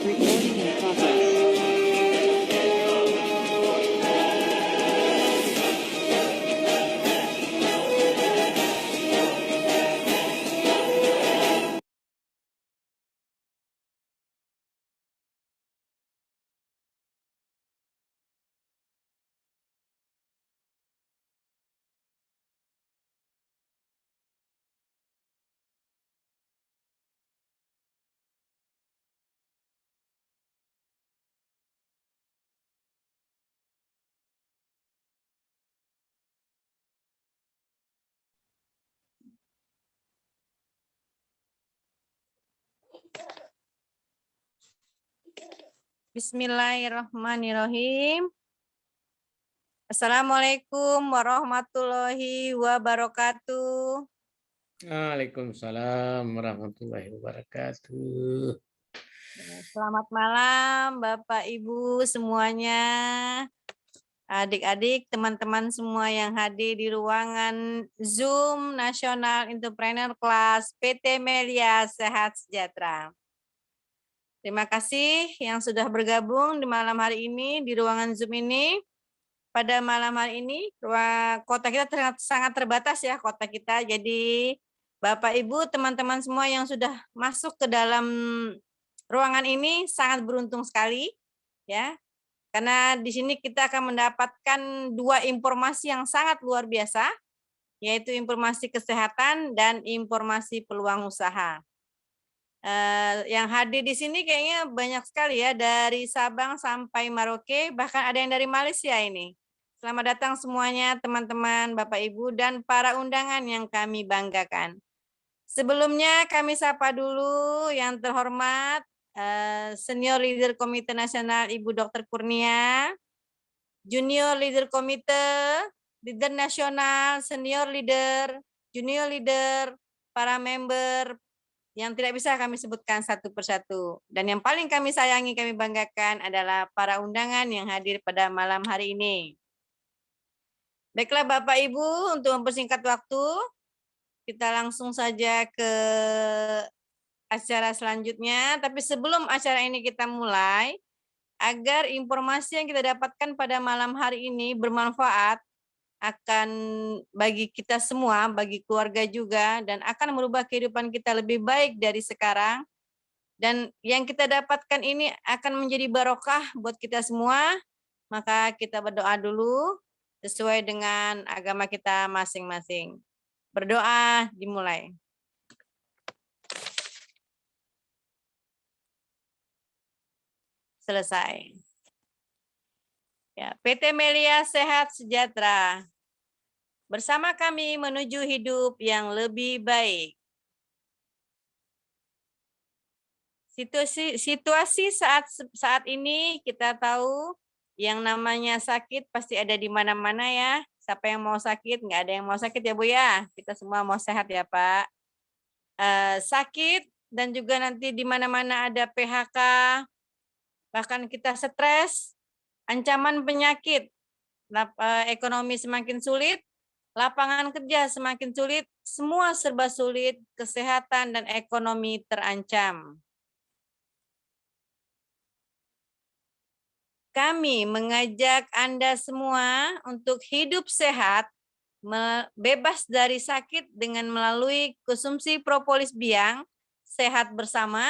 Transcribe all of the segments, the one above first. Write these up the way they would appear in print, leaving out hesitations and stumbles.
Recording in progress. Bismillahirrahmanirrahim. Assalamualaikum warahmatullahi wabarakatuh. Waalaikumsalam warahmatullahi wabarakatuh. Selamat malam Bapak Ibu semuanya, adik-adik, teman-teman semua yang hadir di ruangan Zoom National Entrepreneur Class PT Melia Sehat Sejahtera. Terima kasih yang sudah bergabung di malam hari ini di ruangan Zoom ini. Pada malam hari ini, kota kita sangat terbatas ya kota kita. Jadi Bapak Ibu, teman-teman semua yang sudah masuk ke dalam ruangan ini sangat beruntung sekali ya. Karena di sini kita akan mendapatkan dua informasi yang sangat luar biasa, yaitu informasi kesehatan dan informasi peluang usaha. Yang hadir di sini kayaknya banyak sekali ya, dari Sabang sampai Merauke, bahkan ada yang dari Malaysia ini. Selamat datang semuanya teman-teman, Bapak Ibu, dan para undangan yang kami banggakan. Sebelumnya kami sapa dulu yang terhormat Senior Leader Komite Nasional Ibu Dr. Kurnia, Junior Leader Komite, Leader Nasional, Senior Leader, Junior Leader, para member, yang tidak bisa kami sebutkan satu persatu. Dan yang paling kami sayangi, kami banggakan adalah para undangan yang hadir pada malam hari ini. Baiklah Bapak Ibu, untuk mempersingkat waktu, kita langsung saja ke acara selanjutnya. Tapi sebelum acara ini kita mulai, agar informasi yang kita dapatkan pada malam hari ini bermanfaat, akan bagi kita semua, bagi keluarga juga, dan akan merubah kehidupan kita lebih baik dari sekarang. Dan yang kita dapatkan ini akan menjadi barokah buat kita semua, maka kita berdoa dulu sesuai dengan agama kita masing-masing. Berdoa dimulai. Selesai. Ya, PT Melia Sehat Sejahtera. Bersama kami menuju hidup yang lebih baik. Situasi saat ini kita tahu yang namanya sakit pasti ada di mana-mana ya. Siapa yang mau sakit? Nggak ada yang mau sakit ya Bu ya. Kita semua mau sehat ya Pak. Sakit dan juga nanti di mana-mana ada PHK. Bahkan kita stres, ancaman penyakit, ekonomi semakin sulit, lapangan kerja semakin sulit, semua serba sulit, kesehatan dan ekonomi terancam. Kami mengajak Anda semua untuk hidup sehat, bebas dari sakit dengan melalui konsumsi propolis biang, sehat bersama,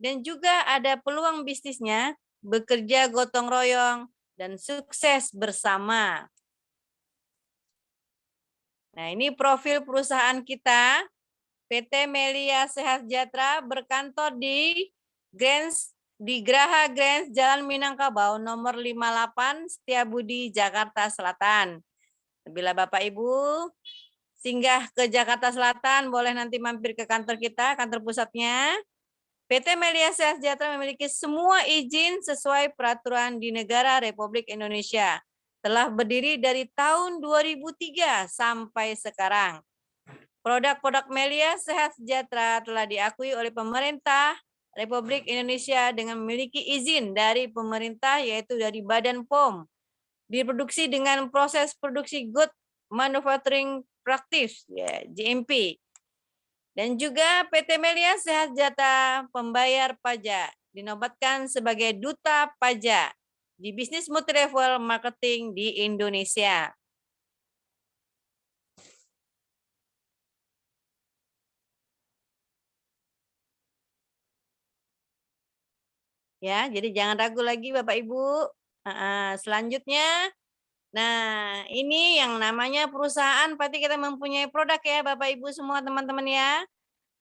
dan juga ada peluang bisnisnya, bekerja gotong royong, dan sukses bersama. Nah, ini profil perusahaan kita, PT Melia Sehat Sejahtera, berkantor di Graha Grand Jalan Minangkabau nomor 58 Setiabudi Jakarta Selatan. Bila Bapak Ibu singgah ke Jakarta Selatan, boleh nanti mampir ke kantor kita, kantor pusatnya. PT Melia Sehat Sejahtera memiliki semua izin sesuai peraturan di negara Republik Indonesia. Telah berdiri dari tahun 2003 sampai sekarang. Produk-produk Melia Sehat Sejahtera telah diakui oleh pemerintah Republik Indonesia dengan memiliki izin dari pemerintah, yaitu dari Badan POM. Diproduksi dengan proses produksi Good Manufacturing Practice, ya, GMP. Dan juga PT Melia Sehat Sejahtera pembayar pajak. dinobatkan sebagai duta pajak di bisnis multi-level marketing di Indonesia. Ya, jadi jangan ragu lagi Bapak Ibu. Selanjutnya, nah ini yang namanya perusahaan, berarti kita mempunyai produk ya Bapak Ibu semua teman-teman ya.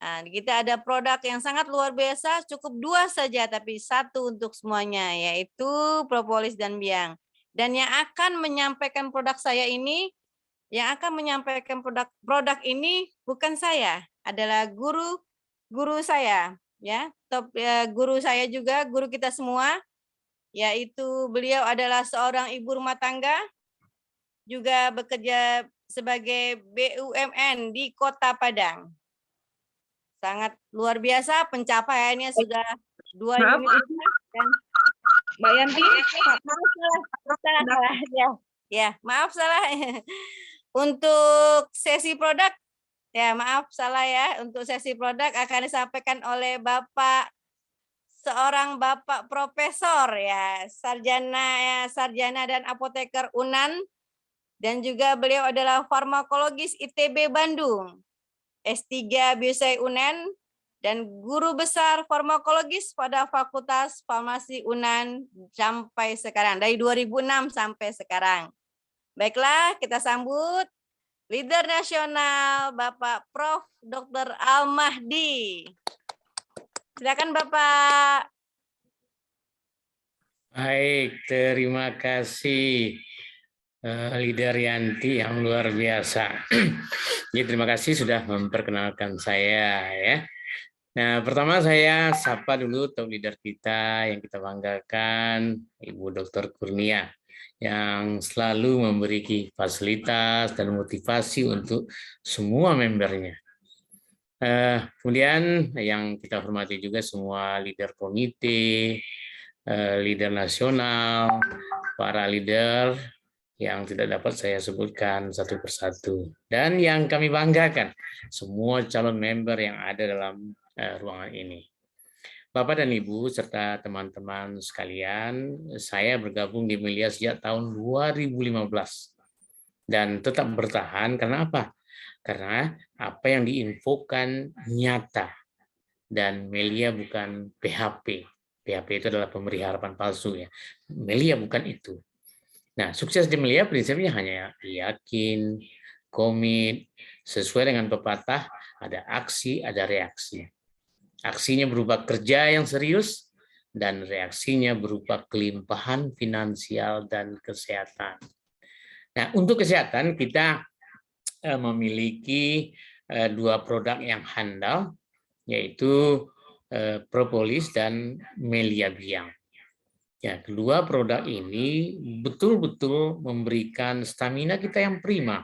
Nah, kita ada produk yang sangat luar biasa, cukup 2 saja, tapi 1 untuk semuanya, yaitu propolis dan biang. Dan yang akan menyampaikan produk saya ini, yang akan menyampaikan produk ini bukan saya, adalah guru saya, ya, guru saya juga, guru kita semua, yaitu beliau adalah seorang ibu rumah tangga, juga bekerja sebagai BUMN di Kota Padang. Sangat luar biasa pencapaiannya sudah 2 Maaf, unit dan Mbak Yanti, salah. Ya, maaf salah. Untuk sesi produk, ya maaf salah ya. Untuk sesi produk akan disampaikan oleh seorang Bapak Profesor ya, sarjana dan apoteker UNAN, dan juga beliau adalah farmakologis ITB Bandung. S3 Biosai UNAN, dan guru besar farmakologis pada Fakultas Farmasi UNAN sampai sekarang, dari 2006 sampai sekarang. Baiklah, kita sambut leader nasional Bapak Prof. Dr. Al-Mahdi. Silakan Bapak. Baik, terima kasih Leader Yanti yang luar biasa. Jadi terima kasih sudah memperkenalkan saya ya. Nah, pertama saya sapa dulu top leader kita yang kita banggakan, Ibu Dr. Kurnia, yang selalu memberi fasilitas dan motivasi untuk semua membernya. Kemudian yang kita hormati juga semua leader komite, leader nasional, para leader yang tidak dapat saya sebutkan satu persatu. Dan yang kami banggakan, semua calon member yang ada dalam ruangan ini. Bapak dan Ibu, serta teman-teman sekalian, saya bergabung di Melia sejak tahun 2015. Dan tetap bertahan, karena apa? Karena apa yang diinfokan nyata. Dan Melia bukan PHP. PHP itu adalah pemberi harapan palsu ya. Melia bukan itu. Nah, sukses di Melia prinsipnya hanya yakin, komit, sesuai dengan pepatah, ada aksi, ada reaksi. Aksinya berupa kerja yang serius, dan reaksinya berupa kelimpahan finansial dan kesehatan. Nah, untuk kesehatan kita memiliki 2 produk yang handal, yaitu propolis dan Melia Biang. Ya, kedua produk ini betul-betul memberikan stamina kita yang prima,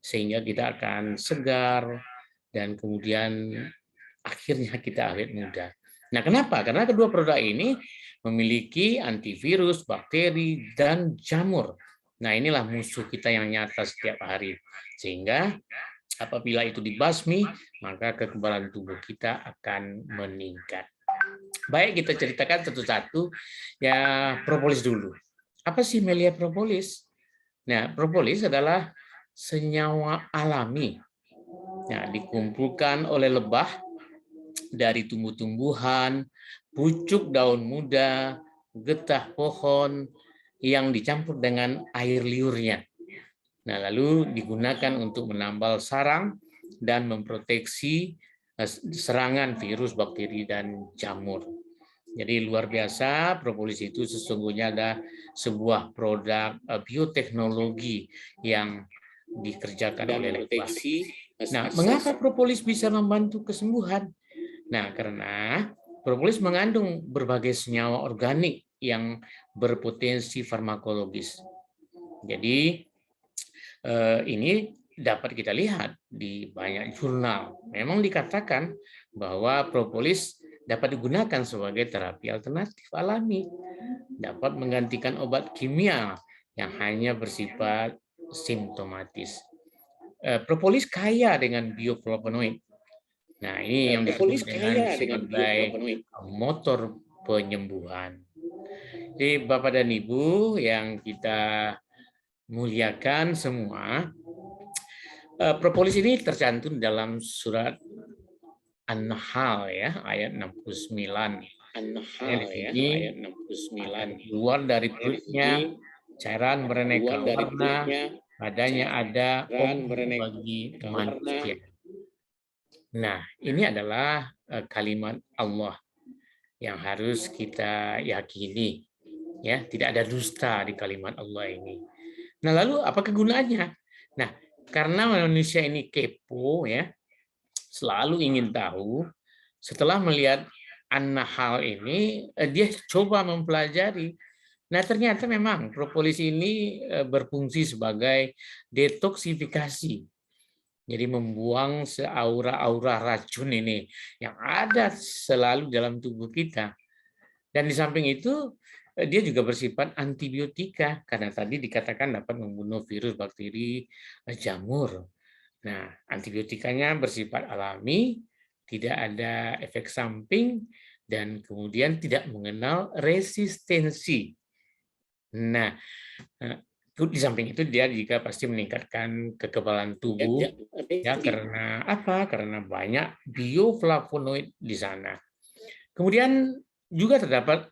sehingga kita akan segar dan kemudian akhirnya kita awet muda. Nah, kenapa? Karena kedua produk ini memiliki antivirus, bakteri, dan jamur. Nah, inilah musuh kita yang nyata setiap hari. Sehingga apabila itu dibasmi, maka kekebalan tubuh kita akan meningkat. Baik, kita ceritakan satu-satu. Ya, propolis dulu. Apa sih Melia propolis? Nah, propolis adalah senyawa alami. Nah, dikumpulkan oleh lebah dari tumbuh-tumbuhan, pucuk daun muda, getah pohon yang dicampur dengan air liurnya. Nah, lalu digunakan untuk menambal sarang dan memproteksi serangan virus, bakteri, dan jamur. Jadi luar biasa, propolis itu sesungguhnya ada sebuah produk bioteknologi yang dikerjakan oleh lebah. Nah, mengapa propolis bisa membantu kesembuhan? Nah, karena propolis mengandung berbagai senyawa organik yang berpotensi farmakologis. Jadi ini dapat kita lihat di banyak jurnal. Memang dikatakan bahwa propolis dapat digunakan sebagai terapi alternatif alami, dapat menggantikan obat kimia yang hanya bersifat simptomatis. Propolis kaya dengan bioflavonoid. Nah, ini yang disebut dengan sebagai motor penyembuhan. Jadi Bapak dan Ibu yang kita muliakan semua, propolis ini tercantum dalam surat An-Nahl ya, ayat 69. An-Nahl ya, Ini ayat 69. keluar dari perutnya cairan beraneka Keluar dari warna, perutnya padanya ada cairan obat beraneka bagi warna. manusia. Nah, ini adalah kalimat Allah yang harus kita yakini. Ya, tidak ada dusta di kalimat Allah ini. Nah, lalu apa kegunaannya? Nah, karena manusia ini kepo ya, selalu ingin tahu, setelah melihat An-Nahl ini, dia coba mempelajari. Nah, ternyata memang propolis ini berfungsi sebagai detoksifikasi. Jadi membuang seaura-aura racun ini yang ada selalu dalam tubuh kita. Dan di samping itu, dia juga bersifat antibiotika, karena tadi dikatakan dapat membunuh virus, bakteri, jamur. Nah, antibiotikanya bersifat alami, tidak ada efek samping, dan kemudian tidak mengenal resistensi. Nah, di samping itu dia juga pasti meningkatkan kekebalan tubuh, ya karena apa? Karena banyak bioflavonoid di sana. Kemudian juga terdapat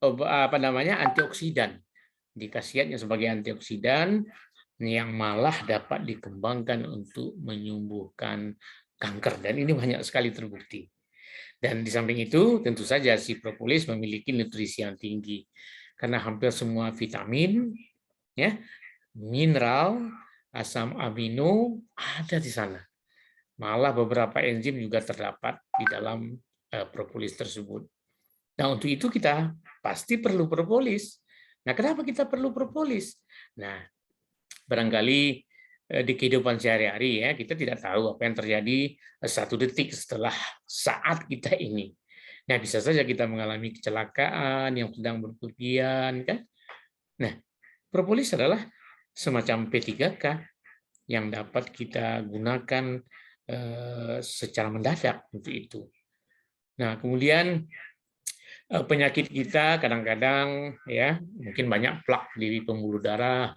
antioksidan. Dikasihatnya sebagai antioksidan yang malah dapat dikembangkan untuk menyembuhkan kanker, dan ini banyak sekali terbukti. Dan di samping itu tentu saja si propolis memiliki nutrisi yang tinggi karena hampir semua vitamin, ya, mineral, asam amino ada di sana. Malah beberapa enzim juga terdapat di dalam propolis tersebut. Nah, untuk itu kita pasti perlu propolis. Nah, kenapa kita perlu propolis? Nah, barangkali di kehidupan sehari-hari ya, kita tidak tahu apa yang terjadi 1 detik setelah saat kita ini. Nah, bisa saja kita mengalami kecelakaan yang sedang berpergian, kan? Nah, propolis adalah semacam P3K yang dapat kita gunakan secara mendadak untuk itu. Nah, kemudian penyakit kita kadang-kadang ya mungkin banyak plak di pembuluh darah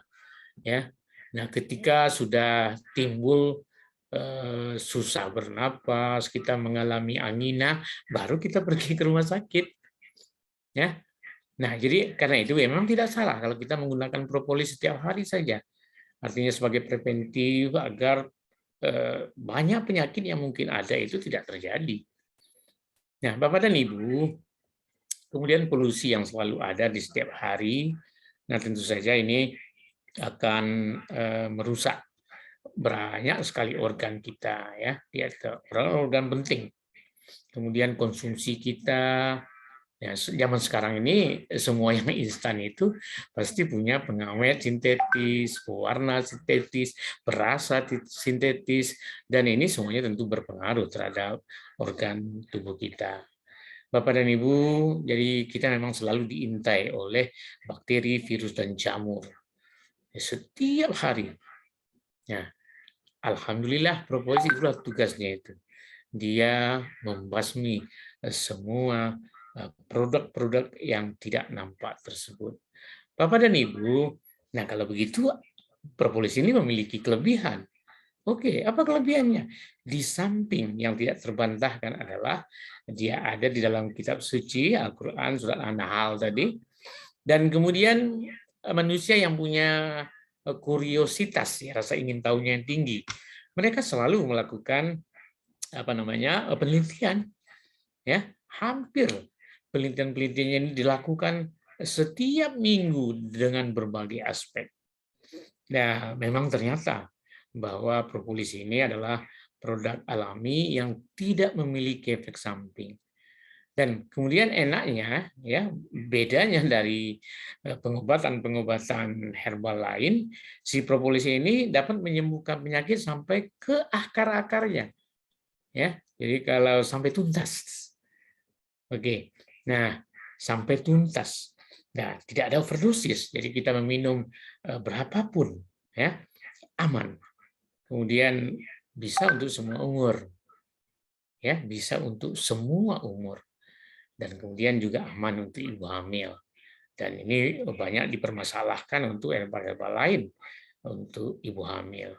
ya. Nah, ketika sudah timbul susah bernapas, kita mengalami angina, baru kita pergi ke rumah sakit ya. Nah, jadi karena itu memang tidak salah kalau kita menggunakan propolis setiap hari saja. Artinya sebagai preventif agar banyak penyakit yang mungkin ada itu tidak terjadi. Nah, Bapak dan Ibu, kemudian polusi yang selalu ada di setiap hari, nah tentu saja ini akan merusak banyak sekali organ kita ya, organ penting. Kemudian konsumsi kita, ya zaman sekarang ini semua yang instan itu pasti punya pengawet sintetis, pewarna sintetis, perasa sintetis, dan ini semuanya tentu berpengaruh terhadap organ tubuh kita. Bapak dan Ibu, jadi kita memang selalu diintai oleh bakteri, virus, dan jamur setiap hari. Ya, alhamdulillah propolis itulah tugasnya itu. Dia membasmi semua produk-produk yang tidak nampak tersebut. Bapak dan Ibu, nah kalau begitu propolis ini memiliki kelebihan. Oke, apa kelebihannya? Di samping yang tidak terbantahkan adalah dia ada di dalam kitab suci Al-Quran surat An-Nahl tadi, dan kemudian manusia yang punya kuriositas, ya, rasa ingin tahunya yang tinggi, mereka selalu melakukan penelitian, ya, hampir penelitian-penelitian ini dilakukan setiap minggu dengan berbagai aspek. Nah, memang ternyata bahwa propolis ini adalah produk alami yang tidak memiliki efek samping. Dan kemudian enaknya, ya, bedanya dari pengobatan-pengobatan herbal lain, si propolis ini dapat menyembuhkan penyakit sampai ke akar-akarnya. Ya, jadi kalau sampai tuntas. Oke. Nah, sampai tuntas. Nah, tidak ada overdosis. Jadi kita meminum berapapun, ya, aman. Kemudian bisa untuk semua umur. Ya, bisa untuk semua umur. dan kemudian juga aman untuk ibu hamil. Dan ini banyak dipermasalahkan untuk herbal-herbal lain untuk ibu hamil.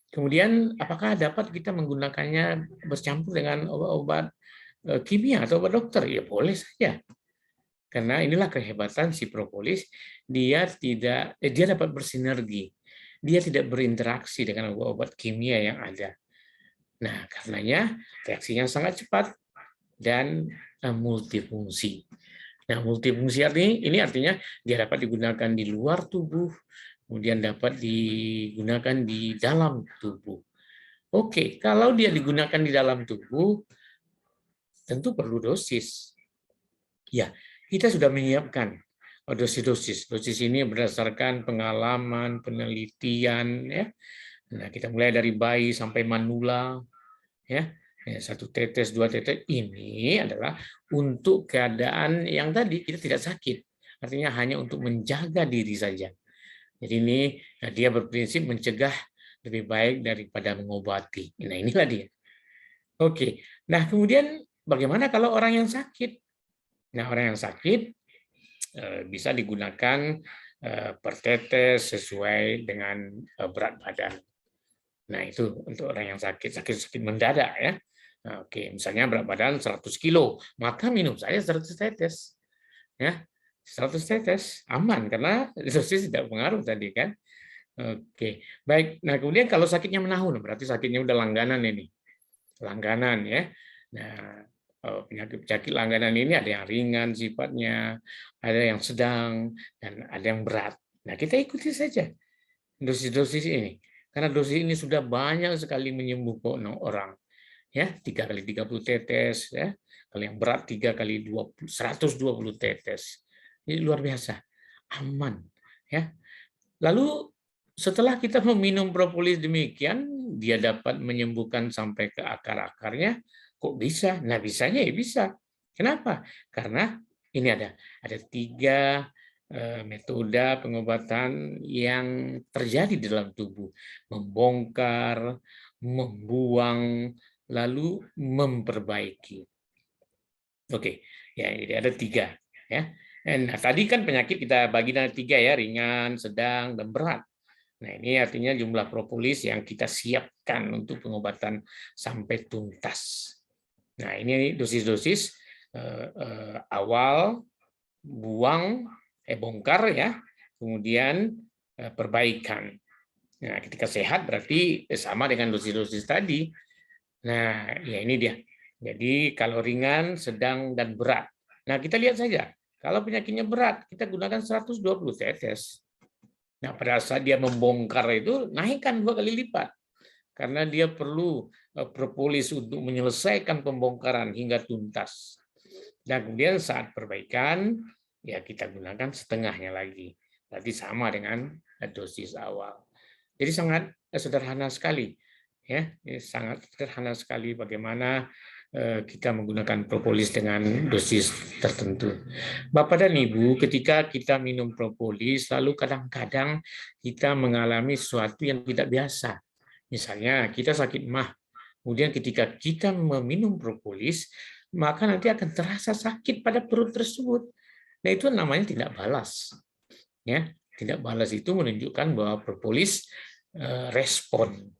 Kemudian apakah dapat kita menggunakannya bercampur dengan obat-obat kimia atau obat dokter? Ya boleh saja. Karena inilah kehebatan si propolis, dia dapat bersinergi. Dia tidak berinteraksi dengan obat-obat kimia yang ada. Nah, karenanya reaksinya sangat cepat dan multifungsi. Nah, multifungsi ini artinya dia dapat digunakan di luar tubuh, kemudian dapat digunakan di dalam tubuh. Oke, kalau dia digunakan di dalam tubuh, tentu perlu dosis. Ya, kita sudah menyiapkan dosis-dosis. Dosis ini berdasarkan pengalaman, penelitian, ya. Nah, kita mulai dari bayi sampai manula, ya. 1 tetes, 2 tetes, ini adalah untuk keadaan yang tadi kita tidak sakit. Artinya hanya untuk menjaga diri saja. Jadi ini dia berprinsip mencegah lebih baik daripada mengobati. Nah, inilah dia. Oke. Nah, kemudian bagaimana kalau orang yang sakit? Nah, orang yang sakit bisa digunakan per tetes sesuai dengan berat badan. Nah, itu untuk orang yang sakit mendadak ya. Nah, oke, misalnya berat badan 100 kilo, maka minum saja 100 tetes. Ya, 100 tetes aman karena dosis tidak pengaruh tadi kan. Oke, baik. Nah, kemudian kalau sakitnya menahun, berarti sakitnya udah langganan ini. Langganan ya. Nah, penyakit langganan ini ada yang ringan sifatnya, ada yang sedang, dan ada yang berat. Nah, kita ikuti saja dosis-dosis ini. Karena dosis ini sudah banyak sekali menyembuhkan orang. Ya, 3 kali 30 tetes, ya. Kalau yang berat 3 kali 20, 120 tetes. Ini luar biasa. Aman, ya. Lalu setelah kita meminum propolis demikian, dia dapat menyembuhkan sampai ke akar-akarnya. Kok bisa? Nah, bisanya ya bisa. Kenapa? Karena ini ada 3 metode pengobatan yang terjadi dalam tubuh. Membongkar, membuang, lalu memperbaiki. Oke, ya ini ada 3. Ya. Nah, tadi kan penyakit kita bagi dalam 3 ya, ringan, sedang, dan berat. Nah, ini artinya jumlah propolis yang kita siapkan untuk pengobatan sampai tuntas. Nah, ini dosis-dosis awal, buang, bongkar ya, kemudian perbaikan. Nah, ketika sehat berarti sama dengan dosis-dosis tadi. Nah, ya ini dia. Jadi kalau ringan, sedang, dan berat. Nah, kita lihat saja. Kalau penyakitnya berat, kita gunakan 120 tetes. Nah, pada saat dia membongkar itu, naikkan 2 kali lipat. Karena dia perlu propolis untuk menyelesaikan pembongkaran hingga tuntas. Dan kemudian saat perbaikan, ya kita gunakan setengahnya lagi. Berarti sama dengan dosis awal. Jadi sangat sederhana sekali. Ya, ini sangat sederhana sekali bagaimana kita menggunakan propolis dengan dosis tertentu. Bapak dan Ibu, ketika kita minum propolis, lalu kadang-kadang kita mengalami sesuatu yang tidak biasa. Misalnya kita sakit mah, kemudian ketika kita meminum propolis, maka nanti akan terasa sakit pada perut tersebut. Nah, itu namanya tidak balas. Ya, tidak balas itu menunjukkan bahwa propolis respon.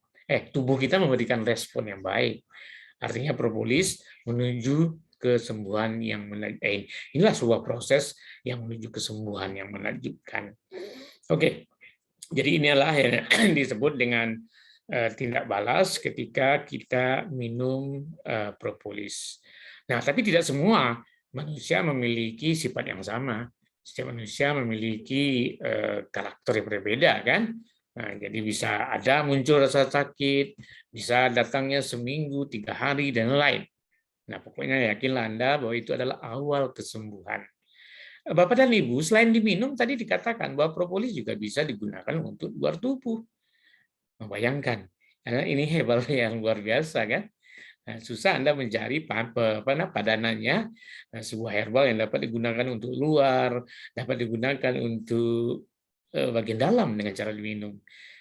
Tubuh kita memberikan respon yang baik. Artinya propolis menuju kesembuhan yang menakjubkan. Inilah sebuah proses yang menuju kesembuhan yang menakjubkan. Oke, jadi inilah yang disebut dengan tindak balas ketika kita minum propolis. Nah, tapi tidak semua manusia memiliki sifat yang sama. Setiap manusia memiliki karakter yang berbeda, kan? Nah, jadi bisa ada muncul rasa sakit, bisa datangnya seminggu, 3 hari, dan lain. Nah, pokoknya yakinlah Anda bahwa itu adalah awal kesembuhan. Bapak dan Ibu, selain diminum, tadi dikatakan bahwa propolis juga bisa digunakan untuk luar tubuh. Bayangkan, karena ini herbal yang luar biasa, kan? Nah, susah Anda mencari padanannya, sebuah herbal yang dapat digunakan untuk luar, dapat digunakan untuk bagian dalam dengan cara diminum.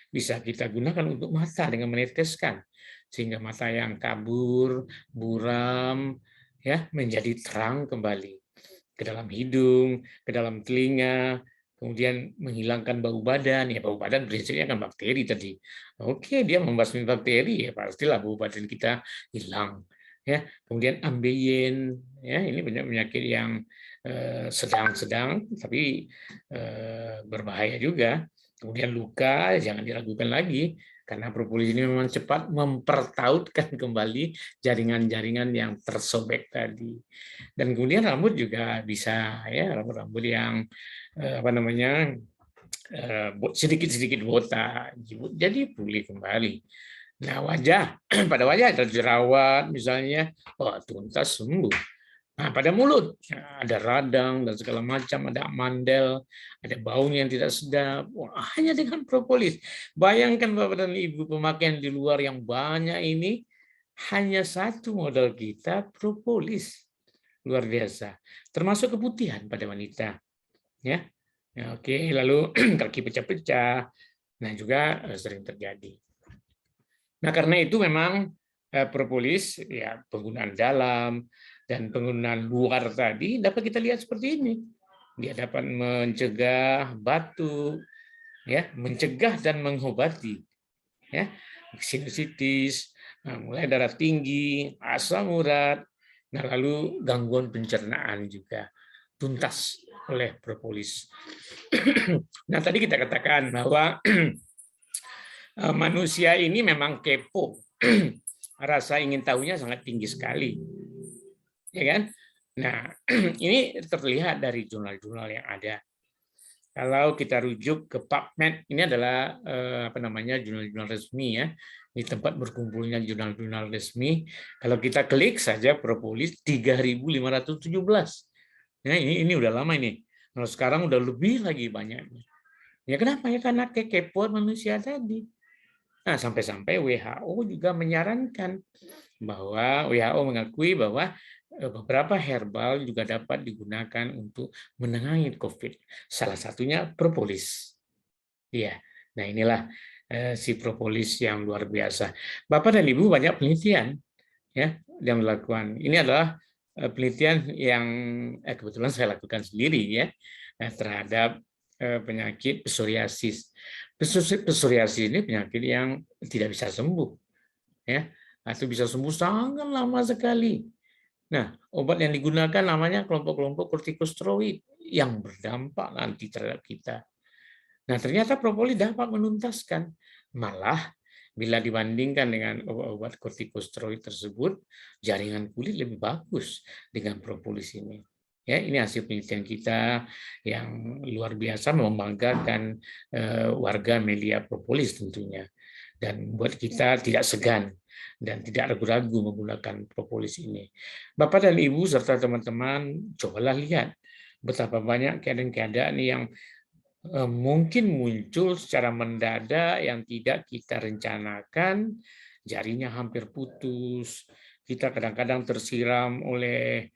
Bisa kita gunakan untuk mata dengan meneteskan, sehingga mata yang kabur, buram, ya menjadi terang kembali. ke dalam hidung, ke dalam telinga, kemudian menghilangkan bau badan. Ya, bau badan prinsipnya kan bakteri tadi. Oke, dia membasmi bakteri, ya pastilah bau badan kita hilang. Ya, kemudian ambeien, ya ini penyakit yang sedang-sedang tapi berbahaya juga. Kemudian luka, jangan diragukan lagi, karena propolis ini memang cepat mempertautkan kembali jaringan-jaringan yang tersobek tadi. Dan kemudian rambut juga bisa, ya rambut-rambut yang sedikit-sedikit botak, jadi pulih kembali. Nah, wajah, pada wajah ada jerawat misalnya, tuntas sembuh. Nah, pada mulut ada radang dan segala macam, ada mandel, ada baunya yang tidak sedap. Wah, hanya dengan propolis. Bayangkan Bapak dan Ibu, pemakaian di luar yang banyak ini, hanya satu modal kita, propolis. Luar biasa. Termasuk keputihan pada wanita. Ya, oke. Lalu kaki pecah-pecah. Nah, juga sering terjadi. Nah, karena itu memang propolis, ya penggunaan dalam dan penggunaan luar tadi dapat kita lihat seperti ini. Dia dapat mencegah batuk, ya, mencegah dan mengobati, ya, sinusitis, mulai darah tinggi, asam urat, nah lalu gangguan pencernaan juga tuntas oleh propolis. Nah, tadi kita katakan bahwa manusia ini memang kepo, rasa ingin tahunya sangat tinggi sekali, ya kan? Nah, ini terlihat dari jurnal-jurnal yang ada. Kalau kita rujuk ke PubMed, ini adalah jurnal-jurnal resmi ya, di tempat berkumpulnya jurnal-jurnal resmi. Kalau kita klik saja propolis 3.517. Nah, ini udah lama ini. Kalau sekarang udah lebih lagi banyaknya. Ya kenapa? Ya karena kekepoan manusia tadi. Nah, sampai-sampai WHO juga menyarankan bahwa WHO mengakui bahwa beberapa herbal juga dapat digunakan untuk menangani COVID. Salah satunya propolis. Ya, nah inilah si propolis yang luar biasa. Bapak dan Ibu banyak penelitian ya yang melakukan. Ini adalah penelitian yang kebetulan saya lakukan sendiri ya terhadap penyakit psoriasis. Psoriasis ini penyakit yang tidak bisa sembuh, ya, atau bisa sembuh sangat lama sekali. Nah, obat yang digunakan namanya kelompok-kelompok kortikosteroid yang berdampak nanti terhadap kita. Nah, ternyata propolis dapat menuntaskan. Malah, bila dibandingkan dengan obat-obat kortikosteroid tersebut, jaringan kulit lebih bagus dengan propolis ini. Ya, ini hasil penelitian kita yang luar biasa membanggakan warga Melia Propolis tentunya. Dan buat kita tidak segan dan tidak ragu-ragu menggunakan propolis ini. Bapak dan Ibu serta teman-teman, cobalah lihat betapa banyak keadaan-keadaan yang mungkin muncul secara mendadak yang tidak kita rencanakan, jarinya hampir putus, kita kadang-kadang tersiram oleh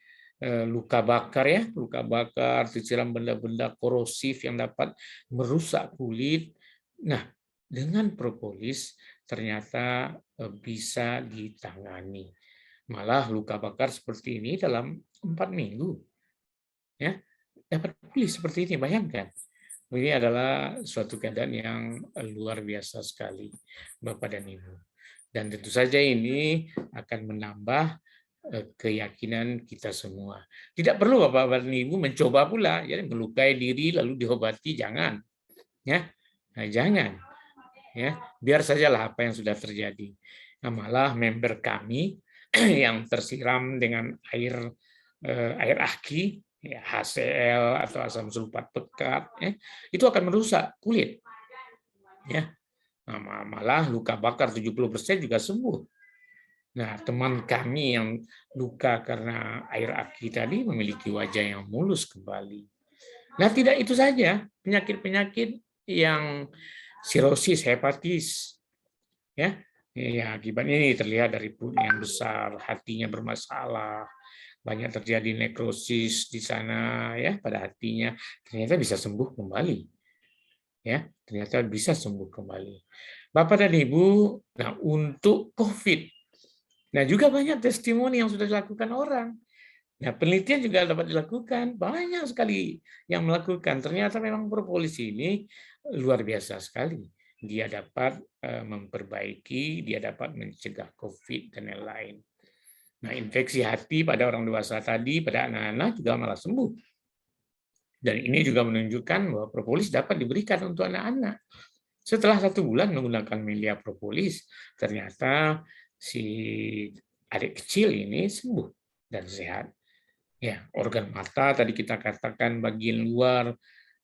luka bakar ya, luka bakar, tersiram benda-benda korosif yang dapat merusak kulit. Nah, dengan propolis ternyata bisa ditangani. Malah luka bakar seperti ini dalam 4 minggu ya dapat pulih seperti ini, bayangkan. Ini adalah suatu keadaan yang luar biasa sekali, Bapak dan Ibu. Dan tentu saja ini akan menambah keyakinan kita semua. Tidak perlu Bapak dan Ibu mencoba pula ya melukai diri lalu diobati, jangan. Ya. Nah, jangan. Ya, biar sajalah apa yang sudah terjadi. Nah, malah member kami yang tersiram dengan air aki, ya, HCl atau asam sulfat pekat, ya, itu akan merusak kulit. Ya. Nah, malah luka bakar 70% juga sembuh. Nah, teman kami yang luka karena air aki tadi memiliki wajah yang mulus kembali. Nah, tidak itu saja, penyakit-penyakit yang sirosis, hepatis, ya, akibatnya ini terlihat dari perut yang besar, hatinya bermasalah, banyak terjadi nekrosis di sana, ya, pada hatinya, ternyata bisa sembuh kembali, ya, ternyata bisa sembuh kembali. Bapak dan Ibu, nah untuk COVID. Nah, juga banyak testimoni yang sudah dilakukan orang. Nah, penelitian juga dapat dilakukan, banyak sekali yang melakukan. Ternyata memang propolis ini luar biasa sekali. Dia dapat memperbaiki, dia dapat mencegah COVID dan lain-lain. Nah, infeksi hati pada orang dewasa tadi, pada anak-anak juga malah sembuh. Dan ini juga menunjukkan bahwa propolis dapat diberikan untuk anak-anak. Setelah 1 bulan menggunakan melia propolis, ternyata si adik kecil ini sembuh dan sehat. Ya, organ mata tadi kita katakan bagian luar,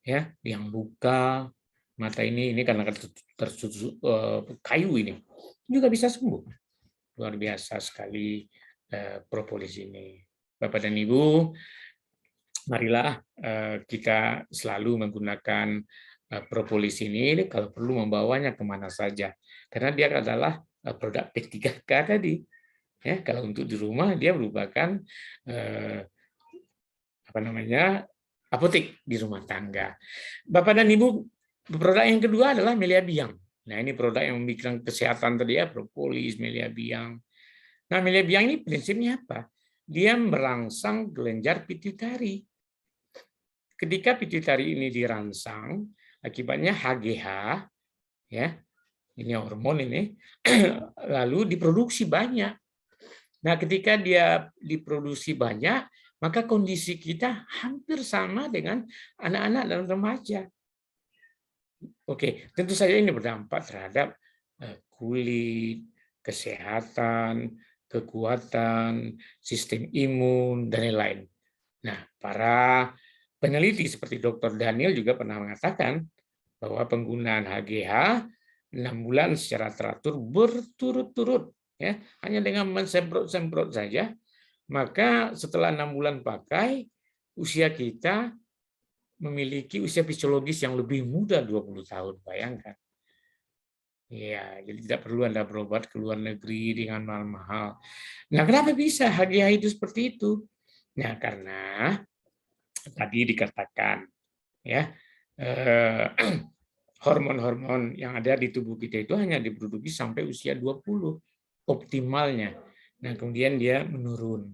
ya, yang luka mata ini karena tertusuk kayu ini juga bisa sembuh. Luar biasa sekali propolis ini. Bapak dan Ibu, marilah kita selalu menggunakan propolis ini kalau perlu membawanya kemana saja, karena dia adalah produk P3K tadi. Ya, kalau untuk di rumah dia merupakan apotek di rumah tangga. Bapak dan Ibu, produk yang kedua adalah melia biang. Nah, ini produk yang memikirkan kesehatan tadi ya, propolis, melia biang. Nah, melia biang ini prinsipnya apa? Dia merangsang kelenjar pituitari. Ketika pituitari ini dirangsang, akibatnya HGH, ya, ini hormon ini, lalu diproduksi banyak. Nah, ketika dia diproduksi banyak, maka kondisi kita hampir sama dengan anak-anak dan remaja. Oke, tentu saja ini berdampak terhadap kulit, kesehatan, kekuatan, sistem imun, dan lain-lain. Nah, para peneliti seperti Dr. Daniel juga pernah mengatakan bahwa penggunaan HGH 6 bulan secara teratur berturut-turut, ya, hanya dengan mensemprot-semprot saja, maka setelah 6 bulan pakai, usia kita memiliki usia fisiologis yang lebih muda 20 tahun, bayangkan. Ya, jadi tidak perlu Anda berobat ke luar negeri dengan mahal-mahal. Nah, kenapa bisa HGH itu seperti itu? Nah, karena tadi dikatakan, ya, hormon-hormon yang ada di tubuh kita itu hanya diproduksi sampai usia 20 optimalnya. Nah, kemudian dia menurun.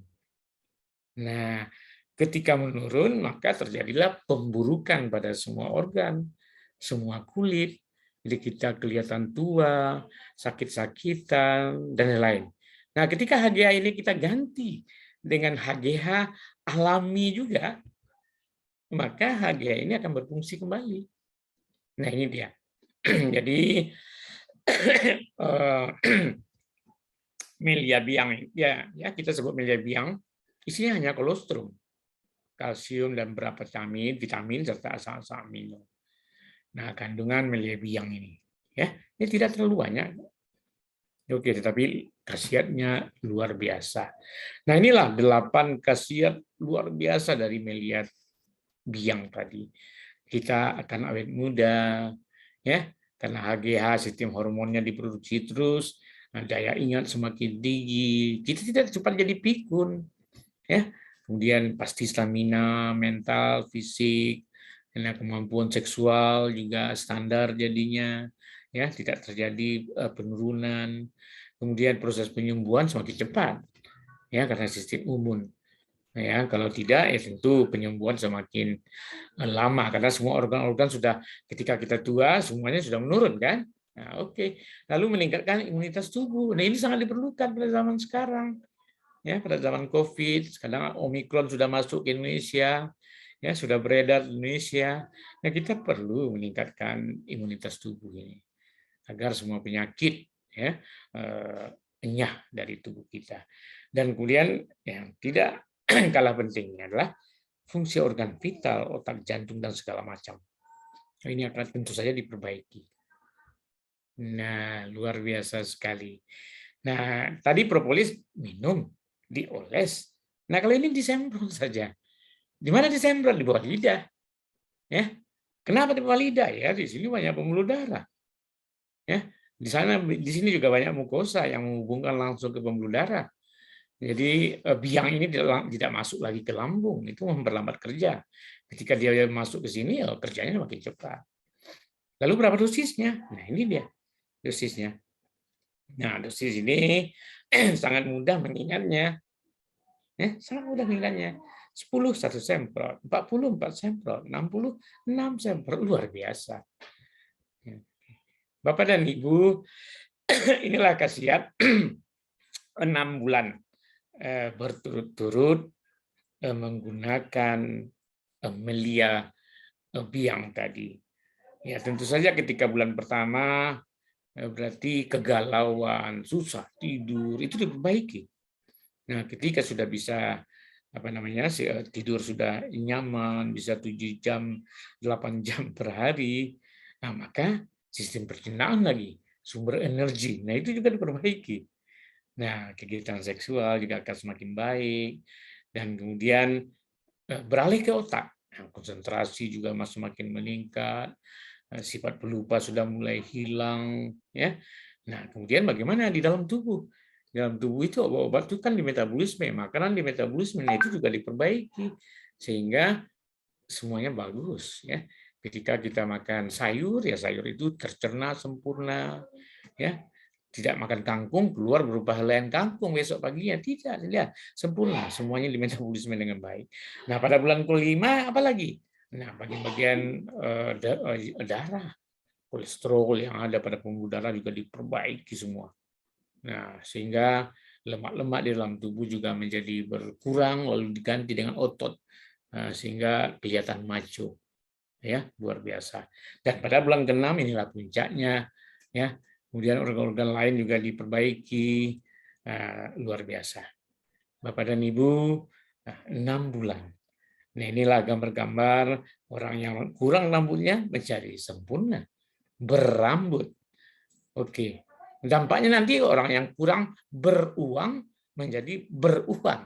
Nah, ketika menurun, maka terjadilah pemburukan pada semua organ, semua kulit. Jadi kita kelihatan tua, sakit-sakitan, dan lain-lain. Nah, ketika HGH ini kita ganti dengan HGH alami juga, maka HGH ini akan berfungsi kembali. Nah, ini dia. Jadi, melia biang, ya kita sebut melia biang, isinya hanya kolostrum, kalsium dan beberapa vitamin serta asam-asam amino. Nah, kandungan melia biang ini, ya, ini tidak terlalu banyak. Oke, tetapi khasiatnya luar biasa. Nah, inilah 8 khasiat luar biasa dari melia biang tadi. Kita akan awet muda, ya, karena HGH sistem hormonnya diproduksi terus, daya ingat semakin tinggi, kita tidak cepat jadi pikun, ya. Kemudian pasti stamina mental, fisik, dan kemampuan seksual juga standar jadinya, ya, tidak terjadi penurunan. Kemudian proses penyembuhan semakin cepat, ya, karena sistem imun. Ya, kalau tidak, ya tentu penyembuhan semakin lama karena semua organ-organ sudah ketika kita tua semuanya sudah menurun kan. Nah, oke. Lalu meningkatkan imunitas tubuh. Nah, ini sangat diperlukan pada zaman sekarang. Ya, pada zaman COVID, sekarang Omikron sudah masuk ke Indonesia, ya sudah beredar di Indonesia. Nah, kita perlu meningkatkan imunitas tubuh ini agar semua penyakit, ya, enyah dari tubuh kita. Dan kemudian yang tidak kalah pentingnya adalah fungsi organ vital, otak, jantung, dan segala macam. Ini akan tentu saja diperbaiki. Nah, luar biasa sekali. Nah, tadi propolis minum, dioles. Nah, kalau ini disemprot saja. Di mana disemprot? Di bawah lidah. Ya. Kenapa di bawah lidah? Ya, di sini banyak pembuluh darah. Ya. Di sini juga banyak mukosa yang menghubungkan langsung ke pembuluh darah. Jadi biang ini tidak masuk lagi ke lambung, itu memperlambat kerja. Ketika dia masuk ke sini, ya kerjanya makin cepat. Lalu berapa dosisnya? Nah, ini dia dosisnya. Nah, dosis ini sangat mudah mengingatnya. Sangat mudah nilainya. 10 1 semprot, 40 4 semprot, 60 6 semprot, luar biasa. Bapak dan Ibu, inilah khasiat 6 bulan berturut-turut menggunakan melia biang tadi. Ya, tentu saja ketika bulan pertama berarti kegalauan, susah tidur, itu diperbaiki. Nah, ketika sudah bisa tidur sudah nyaman, bisa 7 jam, 8 jam per hari, nah maka sistem pencernaan lagi, sumber energi, nah itu juga diperbaiki. Nah, kegiatan seksual juga akan semakin baik, dan kemudian beralih ke otak, nah, konsentrasi juga semakin meningkat, sifat pelupa sudah mulai hilang, ya. Nah, kemudian bagaimana di dalam tubuh? Dalam tubuh itu obat-obat itu kan di metabolisme, makanan di metabolisme, nah itu juga diperbaiki sehingga semuanya bagus, ya. Ketika kita makan sayur, ya sayur itu tercerna sempurna, ya. Tidak makan kangkung keluar berupa helaian kangkung besok paginya, tidak, lihat sempurna semuanya di metabolisme dengan baik. Nah, pada bulan kelima apalagi? Nah, bagian-bagian darah, kolesterol yang ada pada pembuluh darah juga diperbaiki semua. Nah, sehingga lemak-lemak di dalam tubuh juga menjadi berkurang lalu diganti dengan otot, sehingga kelihatan maco, ya, luar biasa. Dan pada bulan ke-6 inilah puncaknya, ya. Kemudian organ-organ lain juga diperbaiki, luar biasa. Bapak dan Ibu, 6 bulan. Nah, inilah gambar-gambar orang yang kurang rambutnya menjadi sempurna, berambut. Oke. Dampaknya nanti orang yang kurang beruang menjadi beruang.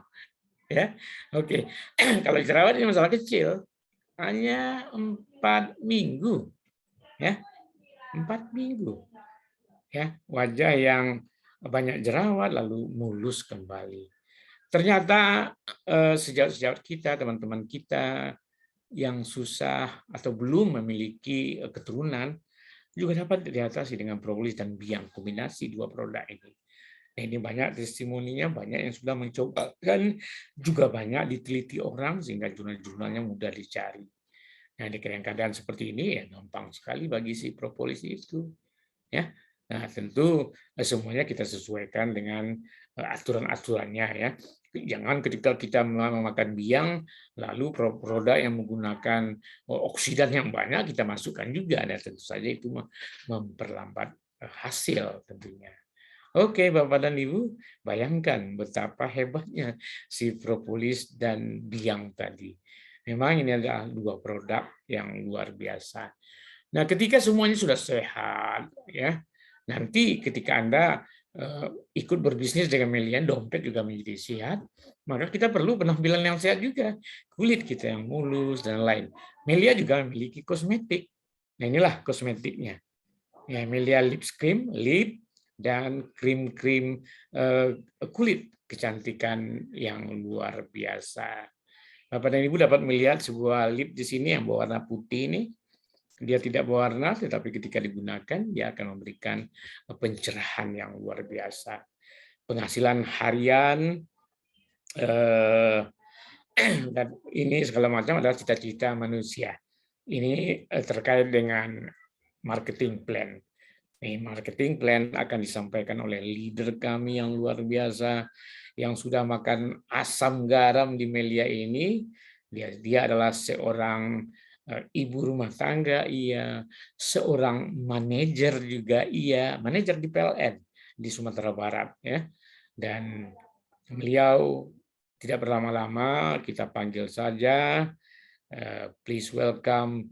Ya. Oke. Kalau jerawat ini masalah kecil. Hanya 4 minggu. Ya. 4 minggu. Ya, wajah yang banyak jerawat lalu mulus kembali. Ternyata sejawat-sejawat kita, teman-teman kita yang susah atau belum memiliki keturunan juga dapat diatasi dengan propolis dan biang, kombinasi dua produk ini. Nah, ini banyak testimoninya, banyak yang sudah mencoba, dan juga banyak diteliti orang sehingga jurnal-jurnalnya mudah dicari. Nah, di keadaan seperti ini ya gampang sekali bagi si propolis itu, ya. Nah, tentu semuanya kita sesuaikan dengan aturan-aturannya, ya. Jangan ketika kita memakan biang, lalu produk yang menggunakan oksidan yang banyak kita masukkan juga. Dan tentu saja itu memperlambat hasil tentunya. Oke, Bapak dan Ibu, bayangkan betapa hebatnya si propolis dan biang tadi. Memang ini adalah dua produk yang luar biasa. Nah, ketika semuanya sudah sehat, ya, nanti ketika Anda ikut berbisnis dengan Melian, dompet juga menjadi sehat, maka kita perlu penampilan yang sehat juga. Kulit kita yang mulus dan lain. Melia juga memiliki kosmetik. Nah, inilah kosmetiknya. Ya, Melia Lip Cream, lip, dan krim-krim kulit, kecantikan yang luar biasa. Bapak dan Ibu dapat melihat sebuah lip di sini yang berwarna putih ini. Dia tidak berwarna, tetapi ketika digunakan, dia akan memberikan pencerahan yang luar biasa. Penghasilan harian, dan ini segala macam adalah cita-cita manusia. Ini terkait dengan marketing plan. Marketing plan akan disampaikan oleh leader kami yang luar biasa, yang sudah makan asam garam di Melia ini. Dia adalah seorang ibu rumah tangga, iya, seorang manajer juga, iya, manajer di PLN di Sumatera Barat, ya. Dan beliau tidak berlama-lama, kita panggil saja, please welcome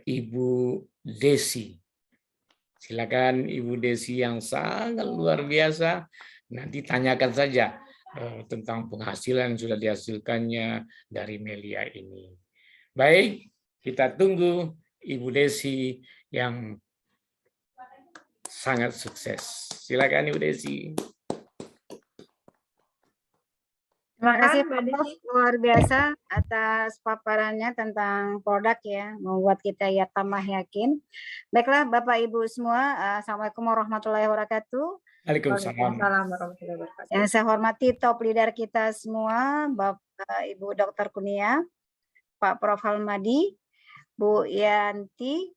Ibu Desi. Silakan Ibu Desi yang sangat luar biasa. Nanti tanyakan saja tentang penghasilan yang sudah dihasilkannya dari Melia ini. Baik, kita tunggu Ibu Desi yang sangat sukses. Silakan Ibu Desi. Terima kasih Pak Prof, luar biasa atas paparannya tentang produk ya, membuat kita ya tambah yakin. Baiklah Bapak Ibu semua, Assalamualaikum warahmatullahi wabarakatuh. Waalaikumsalam. Waalaikumsalam warahmatullahi wabarakatuh. Yang saya hormati top leader kita semua, Bapak Ibu Dr. Kunia, Pak Prof. Halmadi, Bu Yanti,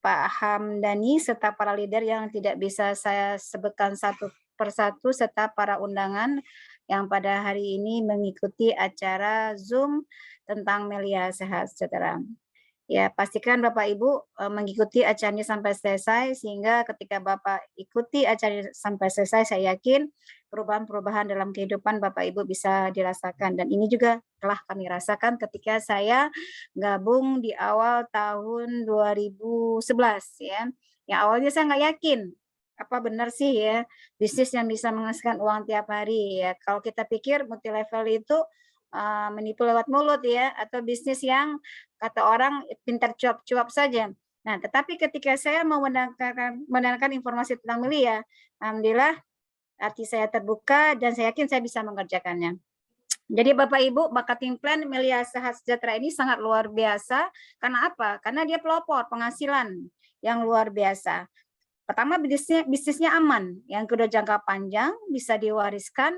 Pak Hamdani, serta para leader yang tidak bisa saya sebutkan satu persatu, serta para undangan yang pada hari ini mengikuti acara Zoom tentang Melia Sehat Sejahtera. Ya, pastikan Bapak Ibu mengikuti acaranya sampai selesai, sehingga ketika Bapak ikuti acaranya sampai selesai, saya yakin perubahan-perubahan dalam kehidupan Bapak Ibu bisa dirasakan. Dan ini juga telah kami rasakan ketika saya gabung di awal tahun 2011 ya. Yang awalnya saya nggak yakin apa benar sih ya bisnis yang bisa menghasilkan uang tiap hari ya. Kalau kita pikir multi level itu menipu lewat mulut ya, atau bisnis yang kata orang pintar cuap-cuap saja. Nah, tetapi ketika saya mau mendengarkan informasi tentang Melia, alhamdulillah hati saya terbuka dan saya yakin saya bisa mengerjakannya. Jadi Bapak Ibu, marketing plan Melia Sehat Sejahtera ini sangat luar biasa. Karena apa? Karena dia pelopor penghasilan yang luar biasa. Pertama, bisnisnya aman, yang kedua jangka panjang, bisa diwariskan,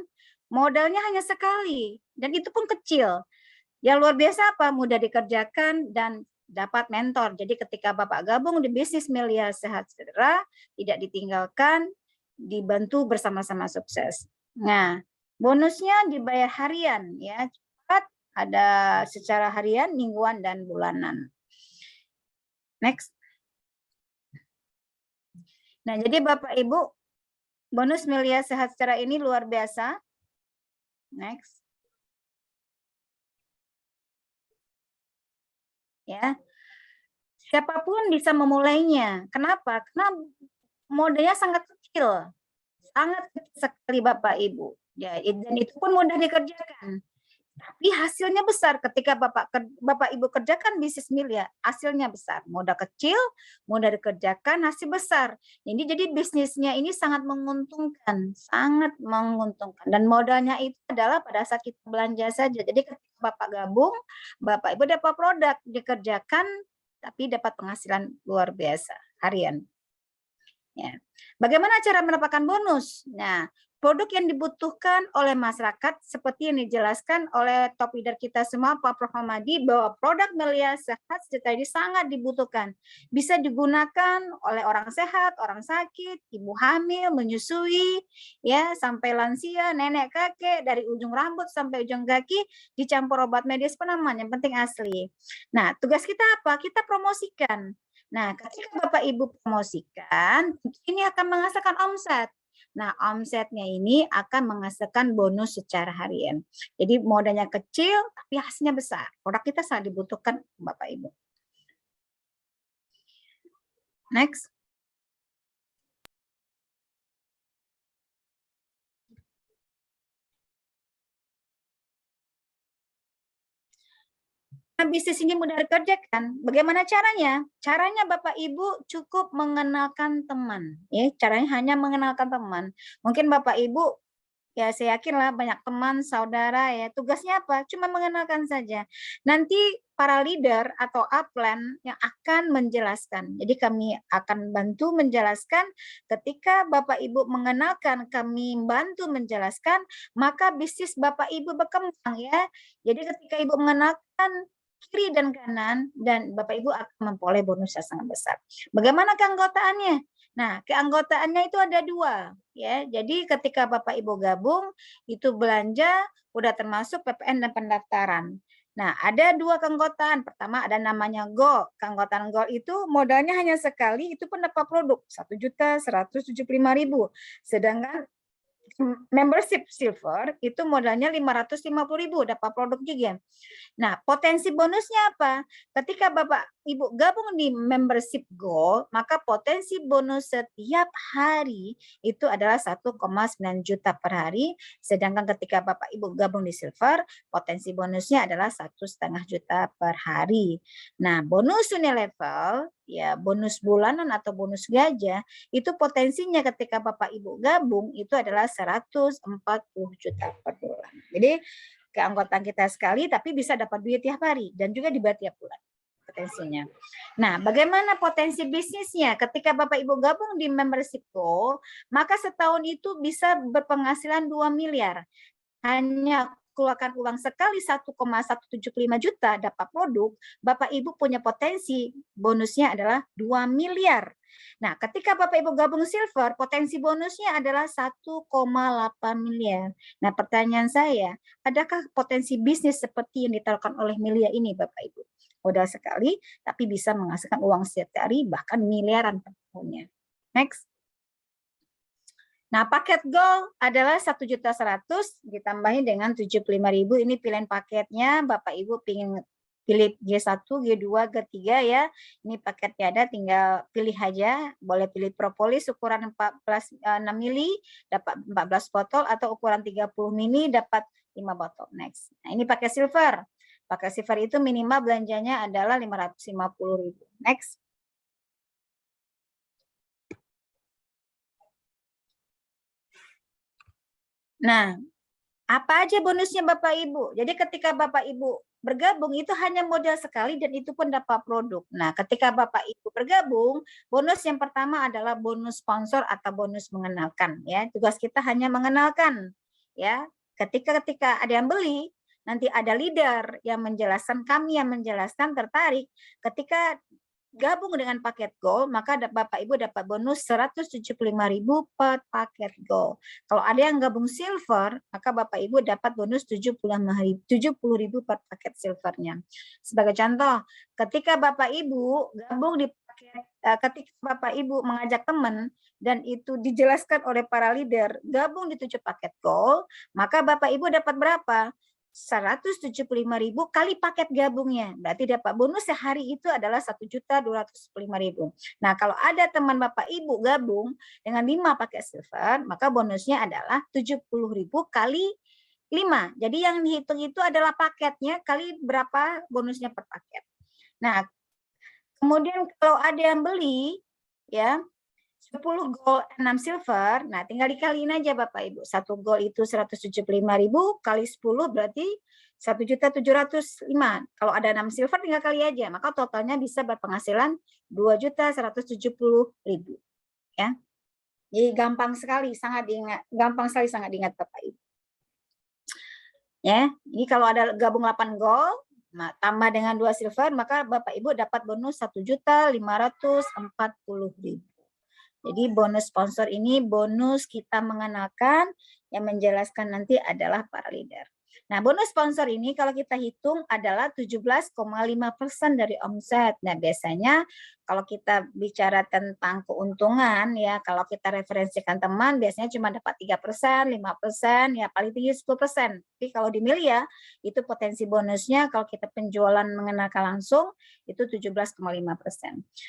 modalnya hanya sekali, dan itu pun kecil. Yang luar biasa apa? Mudah dikerjakan dan dapat mentor. Jadi ketika Bapak gabung di bisnis Melia Sehat Sejahtera, tidak ditinggalkan, dibantu bersama-sama sukses. Nah, bonusnya dibayar harian, ya, cepat, ada secara harian, mingguan, dan bulanan. Next. Nah, jadi Bapak Ibu, bonus Melia Sehat Sejahtera ini luar biasa. Next. Ya. Siapapun bisa memulainya. Kenapa? Karena modalnya sangat kecil. Sangat kecil sekali Bapak Ibu. Ya, dan itu pun mudah dikerjakan. Tapi hasilnya besar ketika Bapak Ibu kerjakan bisnis Melia, hasilnya besar. Modal kecil, mudah dikerjakan, hasil besar. Jadi bisnisnya ini sangat menguntungkan, sangat menguntungkan. Dan modalnya itu adalah pada saat kita belanja saja. Jadi ketika Bapak gabung, Bapak Ibu dapat produk dikerjakan, tapi dapat penghasilan luar biasa harian. Ya. Bagaimana cara mendapatkan bonus? Nah, produk yang dibutuhkan oleh masyarakat seperti yang dijelaskan oleh top leader kita semua, Pak Prof. Hamadi, bahwa produk Melia Sehat Sejahtera ini sangat dibutuhkan. Bisa digunakan oleh orang sehat, orang sakit, ibu hamil, menyusui, ya sampai lansia, nenek kakek, dari ujung rambut sampai ujung kaki, dicampur obat medis penaman, yang penting asli. Nah, tugas kita apa? Kita promosikan. Nah, ketika Bapak Ibu promosikan, ini akan menghasilkan omset. Nah, omsetnya ini akan menghasilkan bonus secara harian. Jadi modalnya kecil, tapi hasilnya besar. Produk kita sangat dibutuhkan, Bapak Ibu. Next. Nah, bisnis ini mudah dikerjakan. Bagaimana caranya? Caranya Bapak Ibu cukup mengenalkan teman. Ya, caranya hanya mengenalkan teman. Mungkin Bapak Ibu, ya saya yakinlah banyak teman, saudara ya. Tugasnya apa? Cuma mengenalkan saja. Nanti para leader atau upline yang akan menjelaskan. Jadi kami akan bantu menjelaskan. Ketika Bapak Ibu mengenalkan, kami bantu menjelaskan, maka bisnis Bapak Ibu berkembang ya. Jadi ketika Ibu mengenalkan kiri dan kanan, dan Bapak Ibu akan memperoleh bonus yang sangat besar. Bagaimana keanggotaannya? Nah, keanggotaannya itu ada 2 ya. Jadi ketika Bapak Ibu gabung, itu belanja udah termasuk PPN dan pendaftaran. Nah, ada 2 keanggotaan. Pertama ada namanya Gold. Keanggotaan Gold itu modalnya hanya sekali, itu pun dapat produk 1.175.000. Sedangkan membership silver itu modalnya 550.000, dapat produk juga. Nah, potensi bonusnya apa? Ketika Bapak Ibu gabung di membership gold, maka potensi bonus setiap hari itu adalah 1,9 juta per hari. Sedangkan ketika Bapak Ibu gabung di silver, potensi bonusnya adalah 1,5 juta per hari. Nah, bonus unilevel, ya bonus bulanan atau bonus gajah, itu potensinya ketika Bapak Ibu gabung itu adalah 140 juta per bulan. Jadi keanggotaan kita sekali tapi bisa dapat duit tiap hari dan juga dibayar tiap bulan. potensinya. Nah, bagaimana potensi bisnisnya? Ketika Bapak Ibu gabung di membership goal, maka setahun itu bisa berpenghasilan 2 miliar. Hanya keluarkan uang sekali 1,175 juta dapat produk, Bapak Ibu punya potensi bonusnya adalah 2 miliar. Nah, ketika Bapak Ibu gabung silver, potensi bonusnya adalah 1,8 miliar. Nah, pertanyaan saya, adakah potensi bisnis seperti yang ditawarkan oleh Melia ini, Bapak Ibu? Mudah sekali, tapi bisa menghasilkan uang setiap hari, bahkan miliaran per tahunnya. Next. Nah, paket gold adalah 1.100.000 ditambahin dengan 75.000. Ini pilihan paketnya. Bapak Ibu ingin pilih G1, G2, G3 ya. Ini paketnya ada, tinggal pilih aja. Boleh pilih propolis ukuran 6 mili dapat 14 botol atau ukuran 30 mili dapat 5 botol. Next. Nah, ini pakai silver. Pakai silver itu minimal belanjanya adalah 550.000. Next. Nah, apa aja bonusnya Bapak Ibu? Jadi ketika Bapak Ibu bergabung itu hanya modal sekali dan itu pun dapat produk. Nah, ketika Bapak Ibu bergabung, bonus yang pertama adalah bonus sponsor atau bonus mengenalkan ya. Tugas kita hanya mengenalkan ya. Ketika ada yang beli, nanti ada leader yang menjelaskan, kami yang menjelaskan tertarik. Ketika gabung dengan paket gold, maka Bapak Ibu dapat bonus 175.000 per paket gold. Kalau ada yang gabung silver, maka Bapak Ibu dapat bonus 70.000 per paket silvernya. Sebagai contoh, ketika Bapak Ibu gabung di paket, ketika Bapak Ibu mengajak teman dan itu dijelaskan oleh para leader, gabung di 7 paket gold, maka Bapak Ibu dapat berapa? 175.000 kali paket gabungnya. Berarti dapat bonus sehari itu adalah 1.205.000. Nah, kalau ada teman Bapak Ibu gabung dengan 5 paket silver, maka bonusnya adalah 70.000 kali 5. Jadi yang dihitung itu adalah paketnya kali berapa bonusnya per paket. Nah, kemudian kalau ada yang beli ya 10 gold, 6 silver, nah tinggal dikaliin aja Bapak Ibu. 1 gold itu 175.000 kali 10 berarti 1.705.000. Kalau ada 6 silver tinggal kali aja, maka totalnya bisa berpenghasilan 2.170.000. Ya. Jadi gampang sekali, sangat diingat Bapak Ibu. Ya, ini kalau ada gabung 8 gold, nah, tambah dengan 2 silver, maka Bapak Ibu dapat bonus 1.540.000. Jadi bonus sponsor ini bonus kita mengenalkan, yang menjelaskan nanti adalah para leader. Nah, bonus sponsor ini kalau kita hitung adalah 17,5% dari omset. Nah, biasanya kalau kita bicara tentang keuntungan ya, kalau kita referensikan teman biasanya cuma dapat 3%, 5%, ya paling tinggi 10%. Tapi kalau di Melia itu potensi bonusnya kalau kita penjualan mengenalkan langsung itu 17,5%.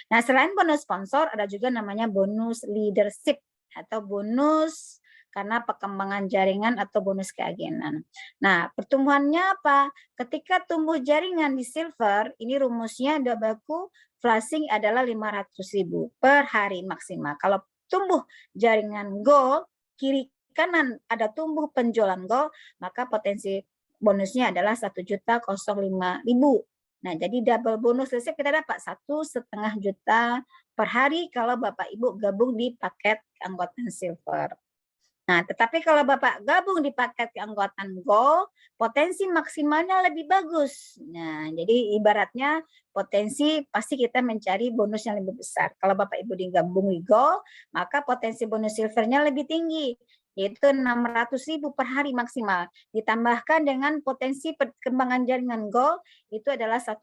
Nah, selain bonus sponsor ada juga namanya bonus leadership atau bonus karena perkembangan jaringan atau bonus keagenan. Nah, pertumbuhannya apa? Ketika tumbuh jaringan di silver, ini rumusnya ada baku flashing adalah 500.000 per hari maksimal. Kalau tumbuh jaringan gold, kiri kanan ada tumbuh penjualan gold, maka potensi bonusnya adalah 1.005.000. Nah, jadi double bonus listrik kita dapat 1,5 juta per hari kalau Bapak Ibu gabung di paket keanggotaan silver. Nah, tetapi kalau Bapak gabung di paket keanggotaan gold, potensi maksimalnya lebih bagus. Nah, jadi ibaratnya potensi pasti kita mencari bonus yang lebih besar. Kalau Bapak Ibu digabung di gold, maka potensi bonus silvernya lebih tinggi, yaitu 600.000 per hari maksimal. Ditambahkan dengan potensi perkembangan jaringan gold, itu adalah 1,3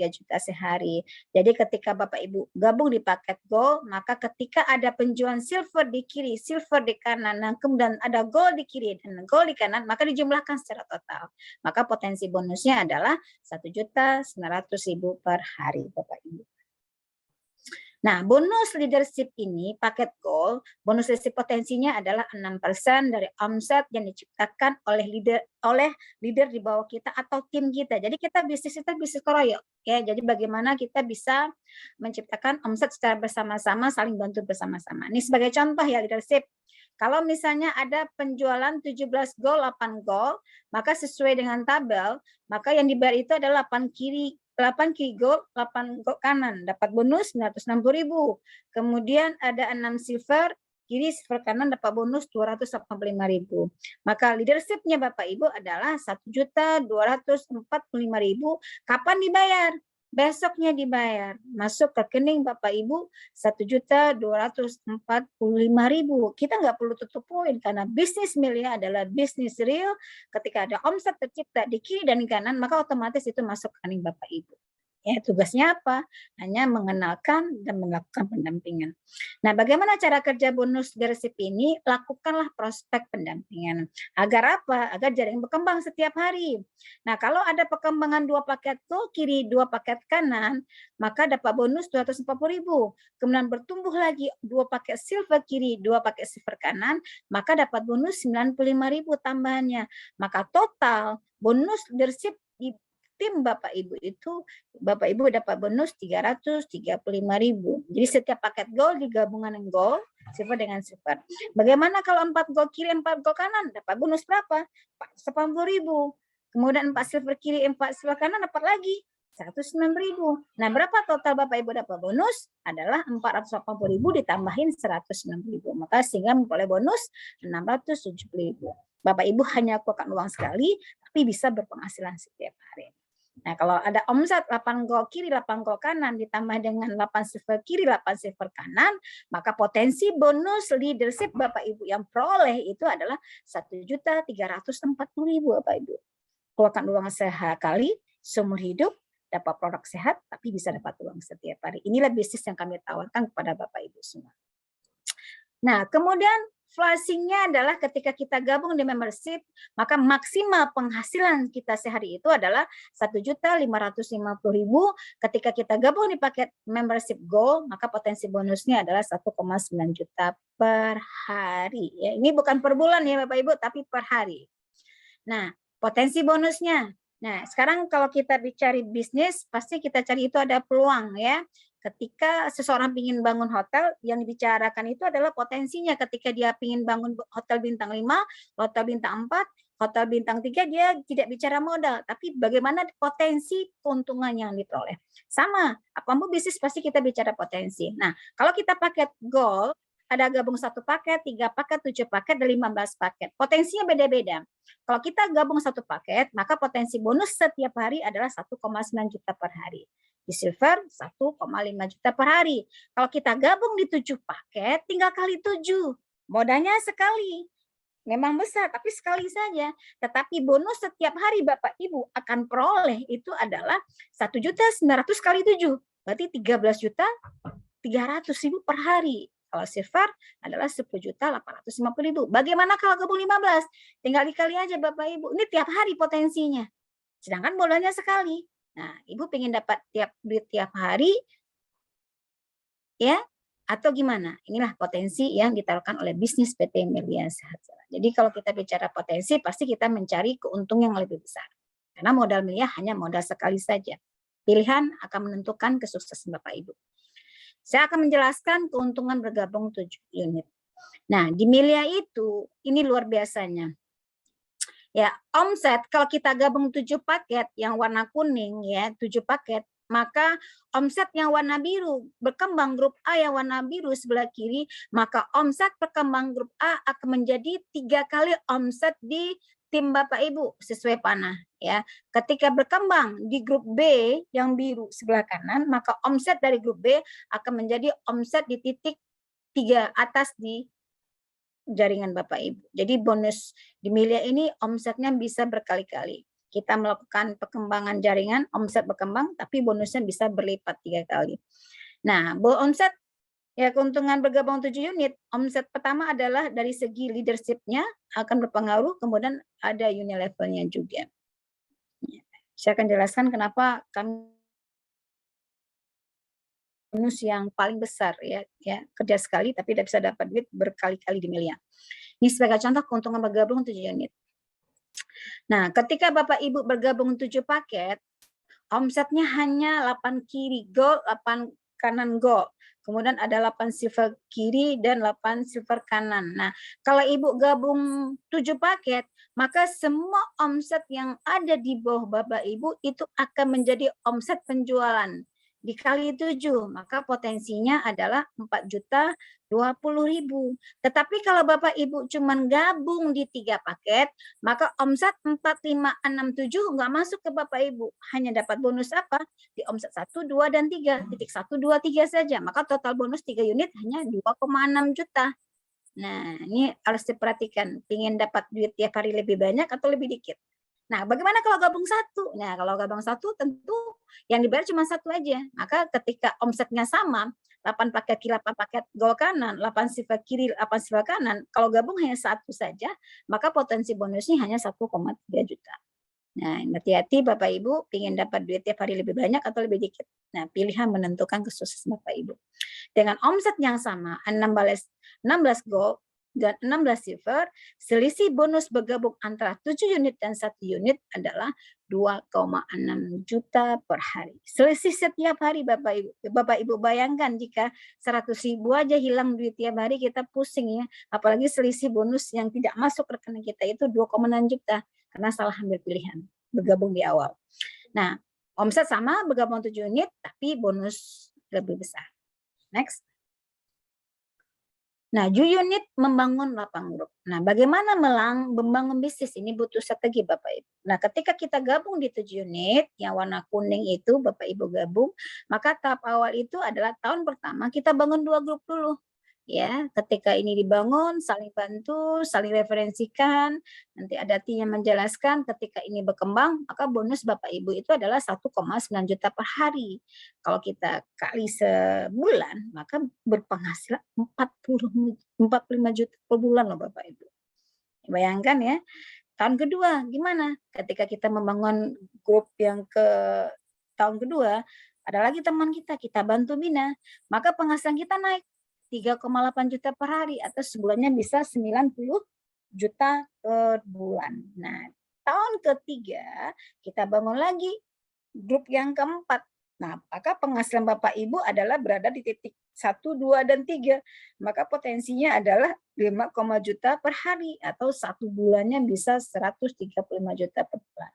juta sehari. Jadi ketika Bapak Ibu gabung di paket gold, maka ketika ada penjualan silver di kiri, silver di kanan, nah kemudian ada gold di kiri dan gold di kanan, maka dijumlahkan secara total. Maka potensi bonusnya adalah 1.900.000 per hari, Bapak Ibu. Nah, bonus leadership ini, paket gold, bonus leadership potensinya adalah 6% dari omset yang diciptakan oleh leader di bawah kita atau tim kita. Jadi kita bisnis keroyok. Ya, jadi bagaimana kita bisa menciptakan omset secara bersama-sama, saling bantu bersama-sama. Ini sebagai contoh ya leadership. Kalau misalnya ada penjualan 17 gold, 8 gold, maka sesuai dengan tabel, maka yang dibayar itu adalah 8 8 kiri gold, 8 gold kanan, dapat bonus 960.000. Kemudian ada 6 silver, kiri silver kanan dapat bonus 285.000. Maka leadership-nya Bapak Ibu adalah 1.245.000. Kapan dibayar? Besoknya dibayar. Masuk ke rekening Bapak Ibu 1.245.000. Kita nggak perlu tutup poin karena bisnis Melia adalah bisnis real. Ketika ada omset tercipta di kiri dan di kanan, maka otomatis itu masuk ke rekening Bapak Ibu. Ya, tugasnya apa? Hanya mengenalkan dan melakukan pendampingan. Nah, bagaimana cara kerja bonus leadership ini? Lakukanlah prospek pendampingan. Agar apa? Agar jaringan berkembang setiap hari. Nah, kalau ada perkembangan 2 paket gold kiri, 2 paket kanan, maka dapat bonus 240.000. Kemudian bertumbuh lagi 2 paket silver kiri, 2 paket silver kanan, maka dapat bonus 95.000 tambahannya. Maka total bonus leadership di tim Bapak Ibu itu, Bapak Ibu dapat bonus 335.000. Jadi setiap paket gold digabungkan dengan gold, silver dengan silver. Bagaimana kalau 4 gold kiri, 4 gold kanan? Dapat bonus berapa? 80.000. Kemudian 4 silver kiri, 4 silver kanan dapat lagi 109.000. Nah, berapa total Bapak Ibu dapat bonus? Adalah 480.000 ditambahin 109.000. Maka sehingga memperoleh bonus 670.000. Bapak Ibu hanya keluarkan uang sekali, tapi bisa berpenghasilan setiap hari. Nah, kalau ada omset 8 gold kiri, 8 gold kanan, ditambah dengan 8 silver kiri, 8 silver kanan, maka potensi bonus leadership Bapak Ibu yang peroleh itu adalah 1.340.000 Bapak Ibu. Keluarkan uang sekali, seumur hidup, dapat produk sehat, tapi bisa dapat uang setiap hari. Inilah bisnis yang kami tawarkan kepada Bapak Ibu semua. Nah, kemudian flashing-nya adalah ketika kita gabung di membership, maka maksimal penghasilan kita sehari itu adalah 1.550.000. Ketika kita gabung di paket membership Gold, maka potensi bonusnya adalah 1,9 juta per hari. Ya, ini bukan per bulan ya Bapak Ibu, tapi per hari. Nah, potensi bonusnya. Nah, sekarang kalau kita bicara bisnis, pasti kita cari itu ada peluang ya. Ketika seseorang ingin bangun hotel, yang dibicarakan itu adalah potensinya ketika dia ingin bangun hotel bintang 5, hotel bintang 4, hotel bintang 3, dia tidak bicara modal, tapi bagaimana potensi keuntungan yang diperoleh. Sama, apapun bisnis pasti kita bicara potensi. Nah, kalau kita paket Gold, ada gabung 1 paket, 3 paket, 7 paket, dan 15 paket. Potensinya beda-beda. Kalau kita gabung 1 paket, maka potensi bonus setiap hari adalah 1,9 juta per hari. Di silver 1,5 juta per hari. Kalau kita gabung di 7 paket, tinggal kali 7. Modalnya sekali. Memang besar, tapi sekali saja. Tetapi bonus setiap hari Bapak Ibu akan peroleh itu adalah 1.900.000 kali 7. Berarti 13.300.000 per hari. Kalau silver adalah 10.850.000. Bagaimana kalau gabung 15? Tinggal dikali aja Bapak Ibu. Ini tiap hari potensinya. Sedangkan modalnya sekali. Nah, Ibu pengen dapat duit tiap hari, ya, atau gimana? Inilah potensi yang ditawarkan oleh bisnis PT Melia Sehat. Jadi kalau kita bicara potensi, pasti kita mencari keuntungan yang lebih besar. Karena modal Melia hanya modal sekali saja. Pilihan akan menentukan kesuksesan Bapak Ibu. Saya akan menjelaskan keuntungan bergabung 7 unit. Nah, di Melia itu, ini luar biasanya. Ya, omset kalau kita gabung 7 paket yang warna kuning ya, 7 paket, maka omset yang warna biru berkembang grup A yang warna biru sebelah kiri, maka omset perkembang grup A akan menjadi 3 kali omset di tim Bapak Ibu sesuai panah ya. Ketika berkembang di grup B yang biru sebelah kanan, maka omset dari grup B akan menjadi omset di titik 3 atas di jaringan Bapak Ibu. Jadi bonus di Melia ini omsetnya bisa berkali-kali. Kita melakukan perkembangan jaringan, omset berkembang, tapi bonusnya bisa berlipat 3 kali. Nah, omset ya keuntungan bergabung 7 unit, omset pertama adalah dari segi leadership-nya akan berpengaruh, kemudian ada unit levelnya juga. Saya akan jelaskan kenapa kami bonus yang paling besar ya kerja sekali tapi tidak bisa dapat duit berkali-kali di Melia. Ini sebagai contoh keuntungan bergabung 7 unit. Nah, ketika Bapak Ibu bergabung 7 paket, omsetnya hanya 8 kiri gold, 8 kanan gold. Kemudian ada 8 silver kiri dan 8 silver kanan. Nah, kalau Ibu gabung 7 paket, maka semua omset yang ada di bawah Bapak Ibu itu akan menjadi omset penjualan. Dikali 7, maka potensinya adalah 4.020.000. Tetapi kalau Bapak Ibu cuman gabung di 3 paket, maka omset 4567 nggak masuk ke Bapak Ibu. Hanya dapat bonus apa? Di omset 1, 2, dan 3. Titik 1, 2, 3 saja. Maka total bonus 3 unit hanya 2,6 juta. Nah, ini harus diperhatikan. Pengen dapat duit tiap hari lebih banyak atau lebih dikit? Nah, bagaimana kalau gabung 1? Nah, kalau gabung 1 tentu yang dibayar cuma 1 aja. Maka ketika omsetnya sama, 8 paket kiri, 8 paket gol kanan, 8 sifat kiri, 8 sifat kanan, kalau gabung hanya 1 saja, maka potensi bonusnya hanya 1,3 juta. Nah, hati-hati Bapak Ibu, ingin dapat duit tiap hari lebih banyak atau lebih dikit. Nah, pilihan menentukan kesuksesan Bapak Ibu. Dengan omset yang sama, 16 gol dan 16 silver, selisih bonus bergabung antara 7 unit dan 1 unit adalah 2,6 juta per hari. Selisih setiap hari Bapak Ibu. Bapak Ibu bayangkan jika 100.000 aja hilang duit tiap hari, kita pusing ya. Apalagi selisih bonus yang tidak masuk rekening kita itu 2,6 juta karena salah ambil pilihan bergabung di awal. Nah, omset sama bergabung 7 unit tapi bonus lebih besar. Next. Nah, unit membangun lapang grup. Nah, bagaimana membangun bisnis ini butuh strategi Bapak Ibu. Nah, ketika kita gabung di 7 unit, yang warna kuning itu Bapak Ibu gabung, maka tahap awal itu adalah tahun pertama kita bangun 2 grup dulu. Ya, ketika ini dibangun, saling bantu, saling referensikan, nanti ada tim yang menjelaskan ketika ini berkembang, maka bonus Bapak Ibu itu adalah 1,9 juta per hari. Kalau kita kali sebulan, maka berpenghasilan 45 juta per bulan loh Bapak Ibu. Bayangkan ya, tahun kedua gimana? Ketika kita membangun grup yang ke tahun kedua, ada lagi teman kita bantu bina, maka penghasilan kita naik 3,8 juta per hari atau sebulannya bisa 90 juta per bulan. Nah, tahun ketiga kita bangun lagi grup yang keempat. Nah, maka penghasilan Bapak Ibu adalah berada di titik 1, 2, dan 3. Maka potensinya adalah 5, juta per hari atau 1 bulannya bisa 135 juta per bulan.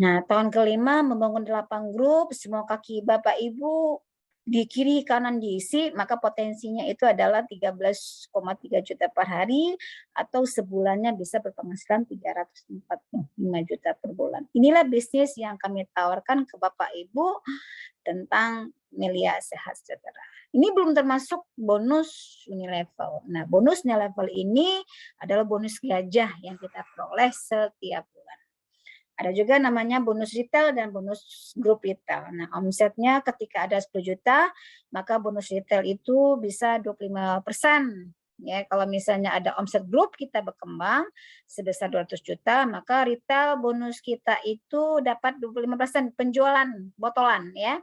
Nah, tahun kelima membangun 8 grup, semua kaki Bapak Ibu di kiri kanan diisi, maka potensinya itu adalah 13,3 juta per hari atau sebulannya bisa berpenghasilan 345 juta per bulan. Inilah bisnis yang kami tawarkan ke Bapak Ibu tentang Melia Sehat Sejahtera. Ini belum termasuk bonus Unilevel. Nah, bonus Unilevel ini adalah bonus gajah yang kita peroleh setiap bulan. Ada juga namanya bonus retail dan bonus grup retail. Nah, omsetnya ketika ada 10 juta, maka bonus retail itu bisa 25%. Ya, kalau misalnya ada omset grup kita berkembang sebesar 200 juta, maka retail bonus kita itu dapat 25% penjualan botolan ya.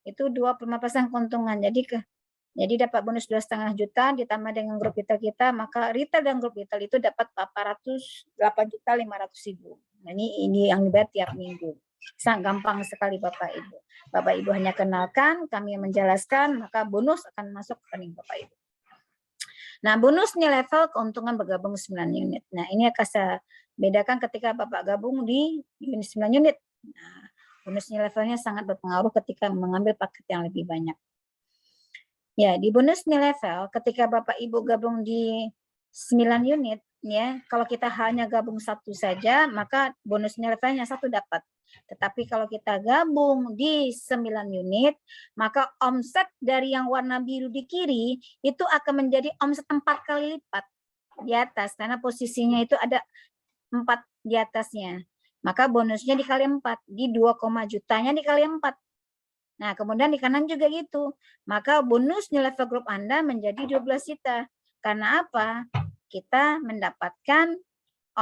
Itu 25% keuntungan. Jadi dapat bonus 2,5 juta ditambah dengan grup retail kita, maka retail dan grup retail itu dapat 808.500.000. Nah, ini yang dibayar tiap minggu. Sangat gampang sekali Bapak Ibu. Bapak Ibu hanya kenalkan, kami yang menjelaskan, maka bonus akan masuk ke rekening Bapak Ibu. Nah, bonus Unilevel keuntungan bergabung 9 unit. Nah, ini akan saya bedakan ketika Bapak gabung di 9 unit. Nah, bonus Unilevelnya sangat berpengaruh ketika mengambil paket yang lebih banyak. Ya, di bonus Unilevel ketika Bapak Ibu gabung di 9 unit, ya, kalau kita hanya gabung 1 saja, maka bonus Unilevelnya 1 dapat. Tetapi kalau kita gabung di 9 unit, maka omset dari yang warna biru di kiri itu akan menjadi omset 4 kali lipat di atas, karena posisinya itu ada 4 di atasnya. Maka bonusnya dikali 4, di 2, jutanya dikali 4. Nah, kemudian di kanan juga gitu. Maka bonus Unilevel Group Anda menjadi 12 juta. Karena apa? Kita mendapatkan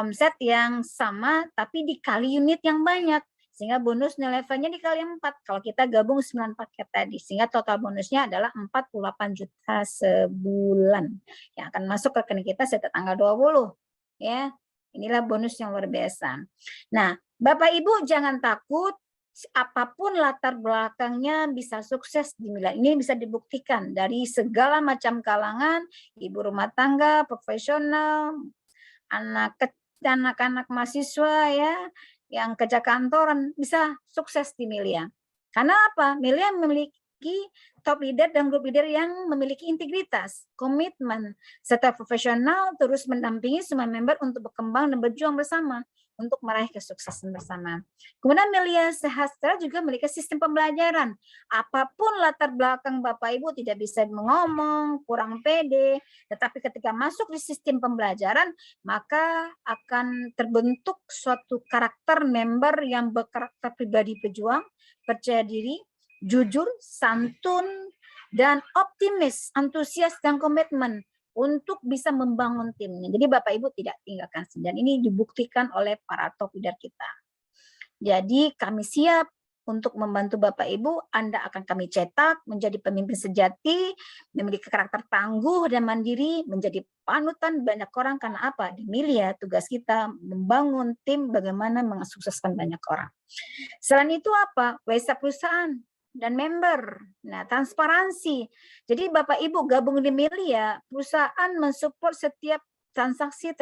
omset yang sama tapi dikali unit yang banyak. Sehingga bonus Unilevelnya dikali 4. Kalau kita gabung 9 paket tadi. Sehingga total bonusnya adalah 48 juta sebulan. Yang akan masuk ke rekening kita setiap tanggal 20. Ya, inilah bonus yang luar biasa. Nah, Bapak Ibu jangan takut. Apapun latar belakangnya bisa sukses di Mila. Ini bisa dibuktikan dari segala macam kalangan, ibu rumah tangga, profesional, anak-anak mahasiswa ya yang kerja kantoran bisa sukses di Melia. Karena apa? Melia memiliki top leader dan grup leader yang memiliki integritas, komitmen, serta profesional terus mendampingi semua member untuk berkembang dan berjuang bersama untuk meraih kesuksesan bersama. Kemudian Melia Sejahtera juga memiliki sistem pembelajaran. Apapun latar belakang Bapak Ibu tidak bisa mengomong, kurang pede, tetapi ketika masuk di sistem pembelajaran, maka akan terbentuk suatu karakter member yang berkarakter pribadi pejuang, percaya diri, jujur, santun, dan optimis, antusias, dan komitmen untuk bisa membangun timnya. Jadi Bapak Ibu tidak tinggalkan sendirian. Ini dibuktikan oleh para top leader kita. Jadi kami siap untuk membantu Bapak Ibu. Anda akan kami cetak menjadi pemimpin sejati, memiliki karakter tangguh dan mandiri, menjadi panutan banyak orang. Karena apa? Di Melia tugas kita membangun tim bagaimana mensukseskan banyak orang. Selain itu apa? WhatsApp perusahaan dan member. Nah, transparansi. Jadi Bapak Ibu gabung di Melia, perusahaan mensupport setiap transaksi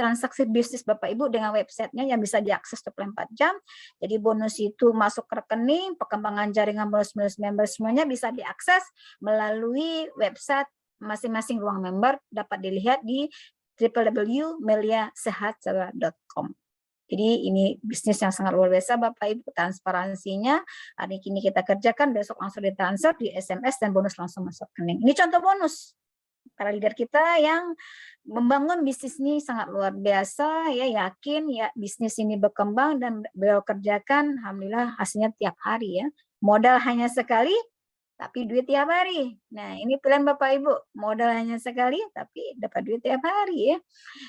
bisnis Bapak Ibu dengan websitenya yang bisa diakses 24 jam. Jadi bonus itu masuk ke rekening, perkembangan jaringan bonus member semuanya bisa diakses melalui website masing-masing ruang member, dapat dilihat di www.meliasejahtera.com. Jadi ini bisnis yang sangat luar biasa Bapak Ibu, transparansinya hari ini kita kerjakan, besok langsung ditransfer di SMS dan bonus langsung masuk rekening. Ini contoh bonus para leader kita yang membangun bisnis ini sangat luar biasa ya, yakin ya bisnis ini berkembang dan beliau kerjakan, alhamdulillah hasilnya tiap hari ya. Modal hanya sekali tapi duit tiap hari. Nah, ini pilihan Bapak Ibu, modal hanya sekali tapi dapat duit tiap hari ya.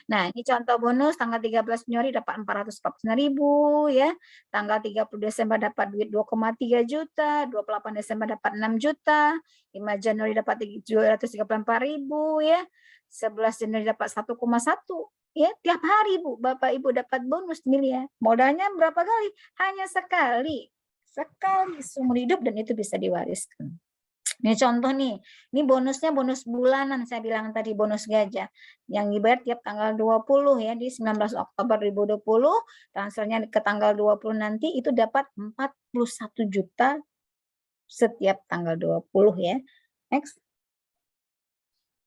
Nah, ini contoh bonus tanggal 13 Januari dapat 449.000 ya. Tanggal 30 Desember dapat duit 2,3 juta, 28 Desember dapat 6 juta, 5 Januari dapat 234.000 ya. 11 Januari dapat 1,1 ya. Tiap hari Bu, Bapak Ibu dapat bonus nih ya. Modalnya berapa kali? Hanya sekali seumur hidup dan itu bisa diwariskan. Ini contoh nih, ini bonusnya bonus bulanan, saya bilang tadi bonus gajah yang dibayar tiap tanggal 20 ya, di 19 Oktober 2020, transfernya ke tanggal 20 nanti itu dapat 41 juta setiap tanggal 20 ya. Next.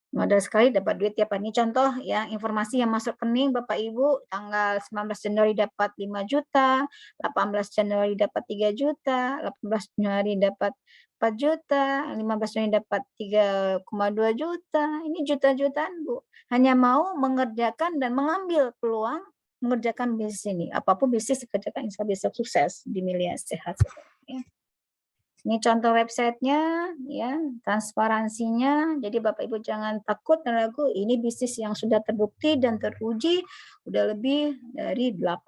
Modal sekali dapat duit tiap hari. Ini contoh ya, informasi yang masuk rekening Bapak Ibu tanggal 19 Januari dapat 5 juta, 18 Januari dapat 3 juta, 18 Januari dapat 4 juta, 15 Januari dapat 3,2 juta. Ini juta-jutaan Bu. Hanya mau mengerjakan dan mengambil peluang mengerjakan bisnis ini. Apapun bisnis dikerjakan insya Allah bisa sukses di Melia Sejahtera. Ya. Ini contoh websitenya, ya, transparansinya. Jadi Bapak Ibu jangan takut dan ragu. Ini bisnis yang sudah terbukti dan teruji udah lebih dari 18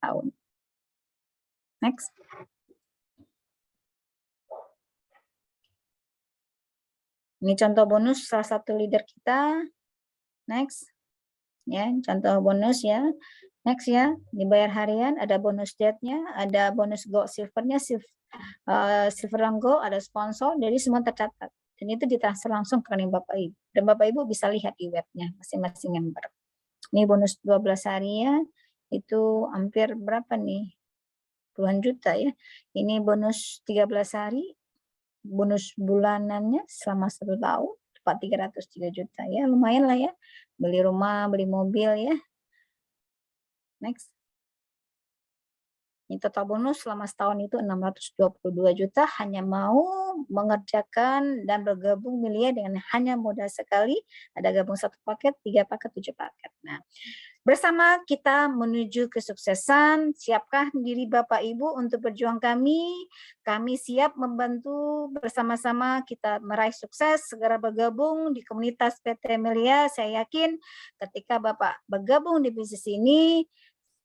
tahun. Next. Ini contoh bonus salah satu leader kita. Next. Ya, contoh bonus ya. Next ya, dibayar harian, ada bonus date-nya, ada bonus gold silvernya, silver dan gold, ada sponsor, jadi semua tercatat. Dan itu ditransfer langsung ke rekening Bapak Ibu. Dan Bapak Ibu bisa lihat di webnya masing-masing member. Ini bonus 12 hari ya, itu hampir berapa nih? Puluhan juta ya. Ini bonus 13 hari, bonus bulanannya selama 1 tahun, tepat 303 juta ya, lumayan lah ya. Beli rumah, beli mobil ya. Next. Ini total bonus selama setahun itu 622 juta, hanya mau mengerjakan dan bergabung Melia dengan hanya modal sekali, ada gabung 1 paket, 3 paket, 7 paket. Nah, bersama kita menuju kesuksesan, siapkah diri Bapak Ibu untuk berjuang kami siap membantu bersama-sama kita meraih sukses, segera bergabung di komunitas PT Melia. Saya yakin ketika Bapak bergabung di bisnis ini,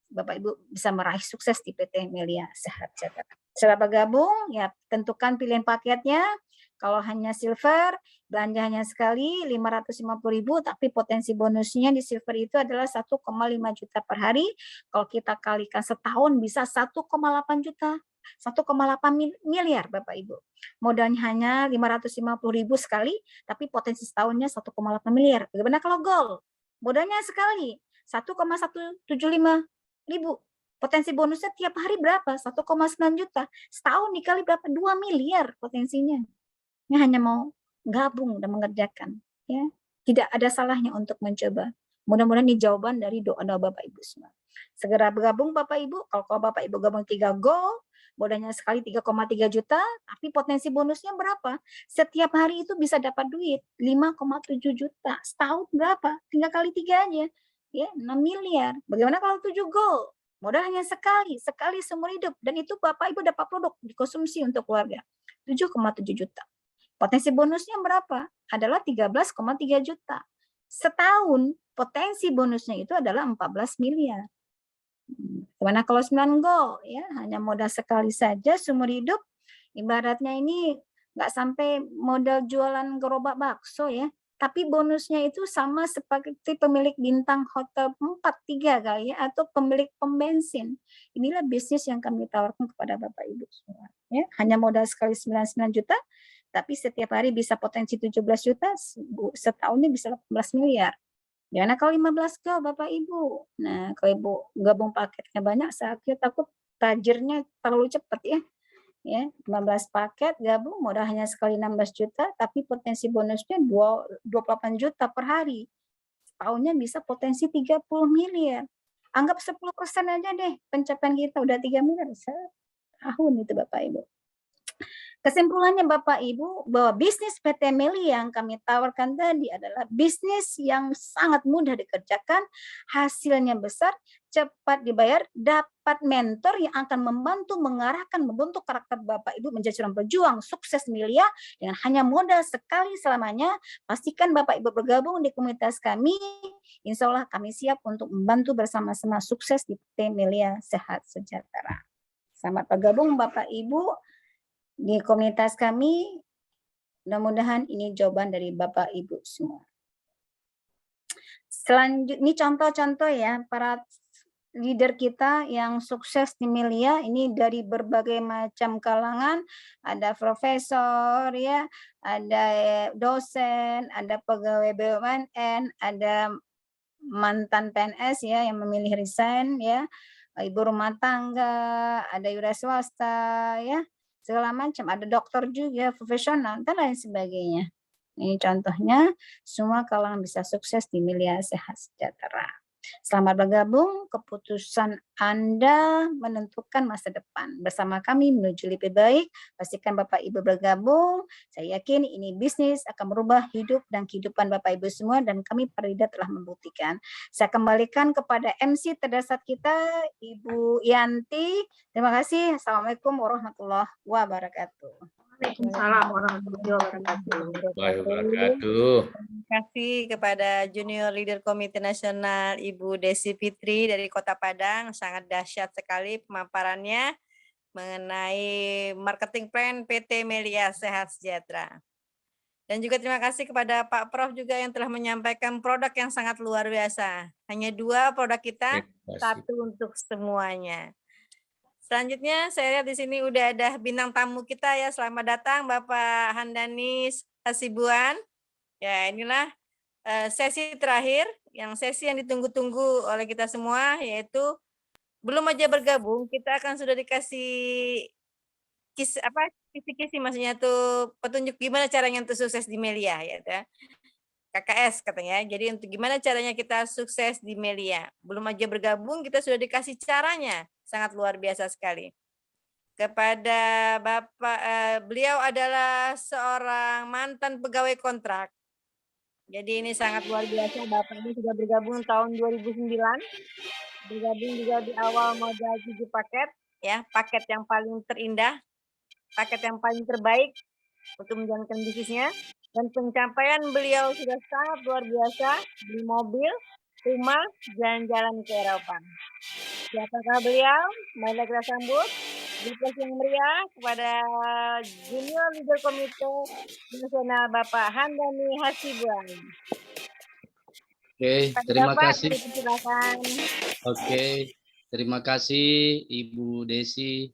Bapak Ibu bisa meraih sukses di PT Melia Sejahtera. Setelah bergabung, ya tentukan pilihan paketnya. Kalau hanya silver, belanja hanya sekali 550.000, tapi potensi bonusnya di silver itu adalah 1,5 juta per hari. Kalau kita kalikan setahun bisa 1,8 juta. 1,8 miliar Bapak Ibu. Modalnya hanya 550.000 sekali, tapi potensi setahunnya 1,8 miliar. Bagaimana kalau gold? Modalnya sekali, 1,175 ribu. Potensi bonusnya tiap hari berapa? 1,9 juta. Setahun dikali berapa? 2 miliar potensinya. Ini hanya mau gabung dan mengerjakan. Ya, tidak ada salahnya untuk mencoba. Mudah-mudahan ini jawaban dari doa-doa Bapak Ibu semua. Segera bergabung Bapak Ibu. Kalau Bapak Ibu gabung 3 goal, modalnya sekali 3,3 juta, tapi potensi bonusnya berapa? Setiap hari itu bisa dapat duit 5,7 juta. Setahun berapa? Tinggal kali 3 aja. Ya, 6 miliar. Bagaimana kalau 7 goal? Modal hanya sekali seumur hidup. Dan itu Bapak Ibu dapat produk dikonsumsi untuk keluarga. 7,7 juta. Potensi bonusnya berapa? Adalah 13,3 juta. Setahun potensi bonusnya itu adalah 14 miliar. Gimana kalau 9 goal? Ya, hanya modal sekali saja seumur hidup. Ibaratnya ini nggak sampai modal jualan gerobak bakso ya. Tapi bonusnya itu sama seperti pemilik bintang hotel 4-3 kali ya, atau pemilik pom bensin. Inilah bisnis yang kami tawarkan kepada Bapak Ibu semua. Ya, hanya modal sekali 99 juta, tapi setiap hari bisa potensi 17 juta, setahunnya bisa 18 miliar. Gimana kalau 15 go Bapak Ibu? Nah, kalau Ibu gabung paketnya banyak, saya takut tajirnya terlalu cepat ya. Ya, 15 paket gabung modal hanya sekali 16 juta, tapi potensi bonusnya 28 juta per hari. Setahunnya bisa potensi 30 miliar. Anggap 10% aja deh pencapaian kita udah 3 miliar setahun itu Bapak Ibu. Kesimpulannya Bapak Ibu, bahwa bisnis PT Melia yang kami tawarkan tadi adalah bisnis yang sangat mudah dikerjakan, hasilnya besar, cepat dibayar, dapat mentor yang akan membantu mengarahkan, membentuk karakter Bapak Ibu menjadi seorang pejuang sukses Melia dengan hanya modal sekali selamanya. Pastikan Bapak Ibu bergabung di komunitas kami, insya Allah kami siap untuk membantu bersama-sama sukses di PT Melia Sehat Sejahtera. Selamat bergabung Bapak Ibu di komunitas kami. Mudah-mudahan ini jawaban dari Bapak Ibu semua. Selanjutnya, ini contoh-contoh ya para leader kita yang sukses di Melia, ini dari berbagai macam kalangan, ada profesor ya, ada dosen, ada pegawai BUMN, ada mantan PNS ya yang memilih resign ya, ibu rumah tangga, ada wira swasta ya, segala macam, ada dokter juga profesional dan lain sebagainya. Ini contohnya, semua kalangan bisa sukses di Melia Sehat Sejahtera. Selamat bergabung, keputusan Anda menentukan masa depan. Bersama kami menuju lebih baik, pastikan Bapak Ibu bergabung. Saya yakin ini bisnis akan merubah hidup dan kehidupan Bapak Ibu semua, dan kami Perida telah membuktikan. Saya kembalikan kepada MC terdasar kita, Ibu Yanti. Terima kasih. Assalamualaikum warahmatullahi wabarakatuh. Waalaikumsalam warahmatullahi Wabarakatuh. Terima kasih kepada Junior Leader Komite Nasional Ibu Desi Fitri dari Kota Padang. Sangat dahsyat sekali pemaparannya mengenai marketing plan PT Melia Sehat Sejahtera. Dan juga terima kasih kepada Pak Prof juga yang telah menyampaikan produk yang sangat luar biasa. Hanya 2 produk kita, 1 untuk semuanya. Selanjutnya saya lihat di sini udah ada bintang tamu kita ya. Selamat datang Bapak Hamdani Hasibuan. Ya, inilah sesi terakhir, sesi yang ditunggu-tunggu oleh kita semua, yaitu belum aja bergabung, kita akan sudah dikasih kisi-kisi, maksudnya tuh petunjuk gimana caranya untuk sukses di Melia ya. KKS katanya. Jadi untuk gimana caranya kita sukses di Melia. Belum aja bergabung, kita sudah dikasih caranya. Sangat luar biasa sekali. Kepada Bapak, beliau adalah seorang mantan pegawai kontrak. Jadi ini sangat luar biasa. Bapak ini sudah bergabung tahun 2009. Bergabung juga di awal modal 7 paket. Ya, paket yang paling terindah. Paket yang paling terbaik untuk menjalankan bisnisnya. Dan pencapaian beliau sudah sangat luar biasa. Beli mobil, rumah, jalan-jalan ke Eropa. Siapakah beliau? Mari kita sambut diskusi yang meriah kepada Junior Leader Komite Nasional Bapak Hamdani Hasibuan. Oke, terima kasih. Silakan. Oke, terima kasih Ibu Desi.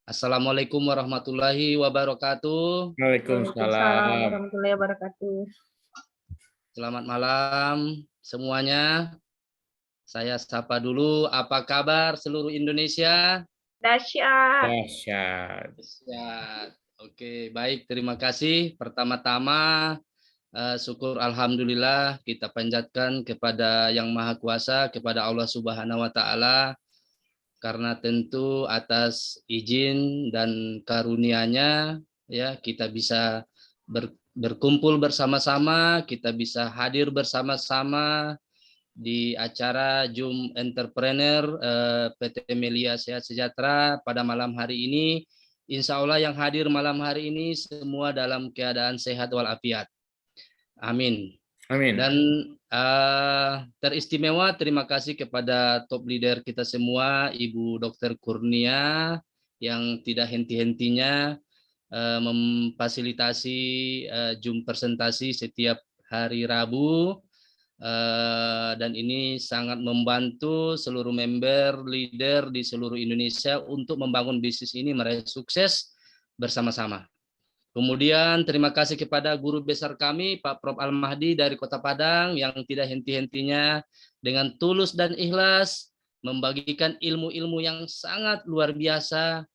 Assalamualaikum warahmatullahi wabarakatuh. Waalaikumsalam. warahmatullahi wabarakatuh. Selamat malam semuanya. Saya sapa dulu, apa kabar seluruh Indonesia? Dahsyat. Dahsyat. Dahsyat. Oke, baik, terima kasih. Pertama-tama syukur alhamdulillah kita panjatkan kepada Yang Maha Kuasa, kepada Allah Subhanahu wa taala, karena tentu atas izin dan karunia-Nya ya kita bisa berkumpul bersama-sama, kita bisa hadir bersama-sama di acara Zoom Entrepreneur PT Melia Sehat Sejahtera pada malam hari ini. Insya Allah yang hadir malam hari ini semua dalam keadaan sehat walafiat. Amin. Amin. Dan teristimewa terima kasih kepada top leader kita semua, Ibu Dr. Kurnia, yang tidak henti-hentinya memfasilitasi Zoom presentasi setiap hari Rabu, dan ini sangat membantu seluruh member leader di seluruh Indonesia untuk membangun bisnis ini meraih sukses bersama-sama. Kemudian terima kasih kepada guru besar kami Pak Prof Al-Mahdi dari Kota Padang yang tidak henti-hentinya dengan tulus dan ikhlas membagikan ilmu-ilmu yang sangat luar biasa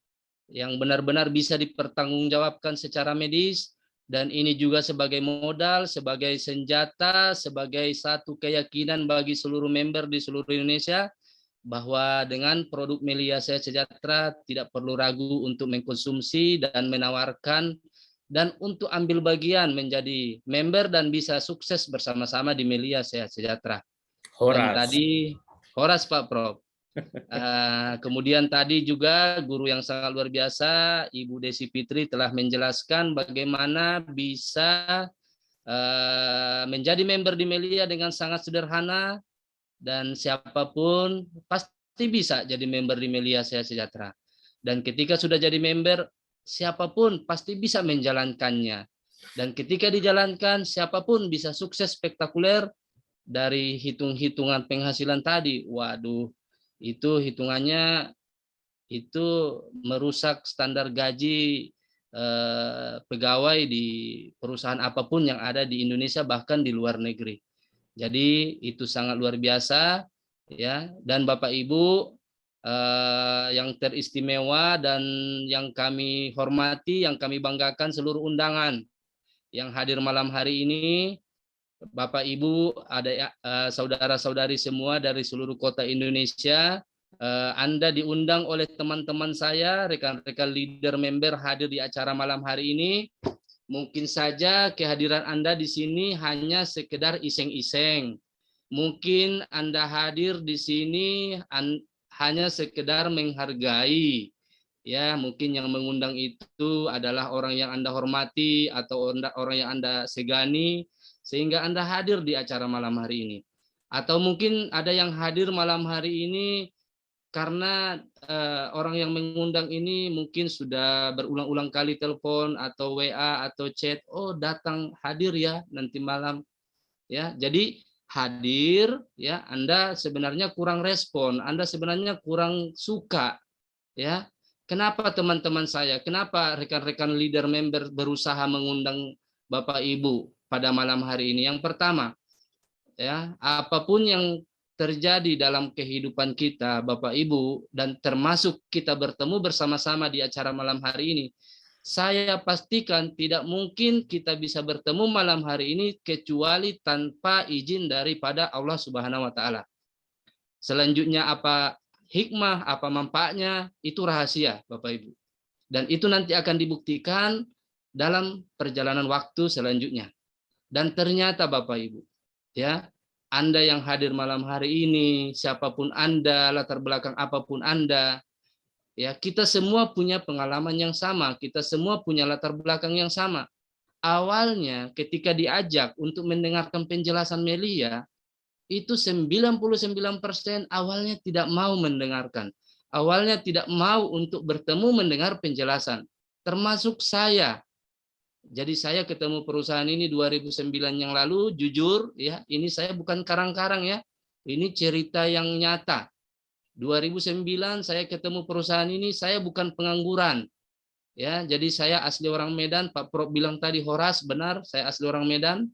yang benar-benar bisa dipertanggungjawabkan secara medis, dan ini juga sebagai modal, sebagai senjata, sebagai satu keyakinan bagi seluruh member di seluruh Indonesia bahwa dengan produk Melia Sehat Sejahtera tidak perlu ragu untuk mengkonsumsi dan menawarkan dan untuk ambil bagian menjadi member dan bisa sukses bersama-sama di Melia Sehat Sejahtera. Dan Horas. tadi Horas Pak Prof. Kemudian tadi juga guru yang sangat luar biasa Ibu Desi Fitri telah menjelaskan bagaimana bisa menjadi member di Melia dengan sangat sederhana dan siapapun pasti bisa jadi member di Melia Sehat Sejahtera. Dan ketika sudah jadi member, siapapun pasti bisa menjalankannya. Dan ketika dijalankan, siapapun bisa sukses spektakuler dari hitung-hitungan penghasilan tadi. Waduh, itu hitungannya itu merusak standar gaji pegawai di perusahaan apapun yang ada di Indonesia bahkan di luar negeri. Jadi itu sangat luar biasa ya. Dan Bapak Ibu yang teristimewa dan yang kami hormati, yang kami banggakan seluruh undangan yang hadir malam hari ini. Bapak Ibu, ada saudara-saudari semua dari seluruh kota Indonesia, Anda diundang oleh teman-teman saya, rekan-rekan leader member hadir di acara malam hari ini. Mungkin saja kehadiran Anda di sini hanya sekedar iseng-iseng. Mungkin Anda hadir di sini hanya sekedar menghargai. Ya, mungkin yang mengundang itu adalah orang yang Anda hormati atau orang yang Anda segani, sehingga Anda hadir di acara malam hari ini. Atau mungkin ada yang hadir malam hari ini karena orang yang mengundang ini mungkin sudah berulang-ulang kali telepon atau WA atau chat, oh datang hadir ya nanti malam. Ya, jadi hadir ya, Anda sebenarnya kurang respon, Anda sebenarnya kurang suka ya. Kenapa teman-teman saya, kenapa rekan-rekan leader member berusaha mengundang Bapak Ibu pada malam hari ini? Yang pertama, ya, apapun yang terjadi dalam kehidupan kita, Bapak Ibu, dan termasuk kita bertemu bersama-sama di acara malam hari ini, saya pastikan tidak mungkin kita bisa bertemu malam hari ini kecuali tanpa izin daripada Allah Subhanahu wa taala. Selanjutnya apa hikmah, apa manfaatnya, itu rahasia, Bapak Ibu. Dan itu nanti akan dibuktikan dalam perjalanan waktu selanjutnya. Dan ternyata Bapak Ibu, ya, Anda yang hadir malam hari ini, siapapun Anda, latar belakang apapun Anda, ya, kita semua punya pengalaman yang sama, kita semua punya latar belakang yang sama. Awalnya ketika diajak untuk mendengarkan penjelasan Melia, itu 99% awalnya tidak mau mendengarkan. Awalnya tidak mau untuk bertemu mendengar penjelasan. Termasuk saya. Jadi saya ketemu perusahaan ini 2009 yang lalu, jujur ya, ini saya bukan karang-karang ya. Ini cerita yang nyata. 2009 saya ketemu perusahaan ini, saya bukan pengangguran. Ya, jadi saya asli orang Medan, Pak Prof bilang tadi Horas, benar, saya asli orang Medan.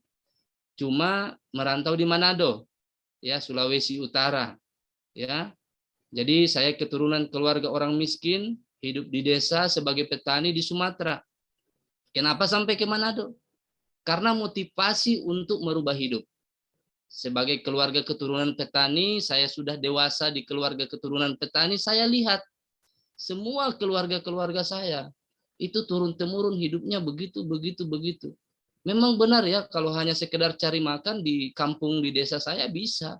cuma merantau di Manado, ya, Sulawesi Utara, ya. Jadi saya keturunan keluarga orang miskin, hidup di desa sebagai petani di Sumatera. Kenapa sampai ke Manado? Karena motivasi untuk merubah hidup. Sebagai keluarga keturunan petani, saya sudah dewasa di keluarga keturunan petani, saya lihat semua keluarga-keluarga saya itu turun-temurun hidupnya begitu. Memang benar ya, kalau hanya sekedar cari makan di kampung, di desa saya bisa.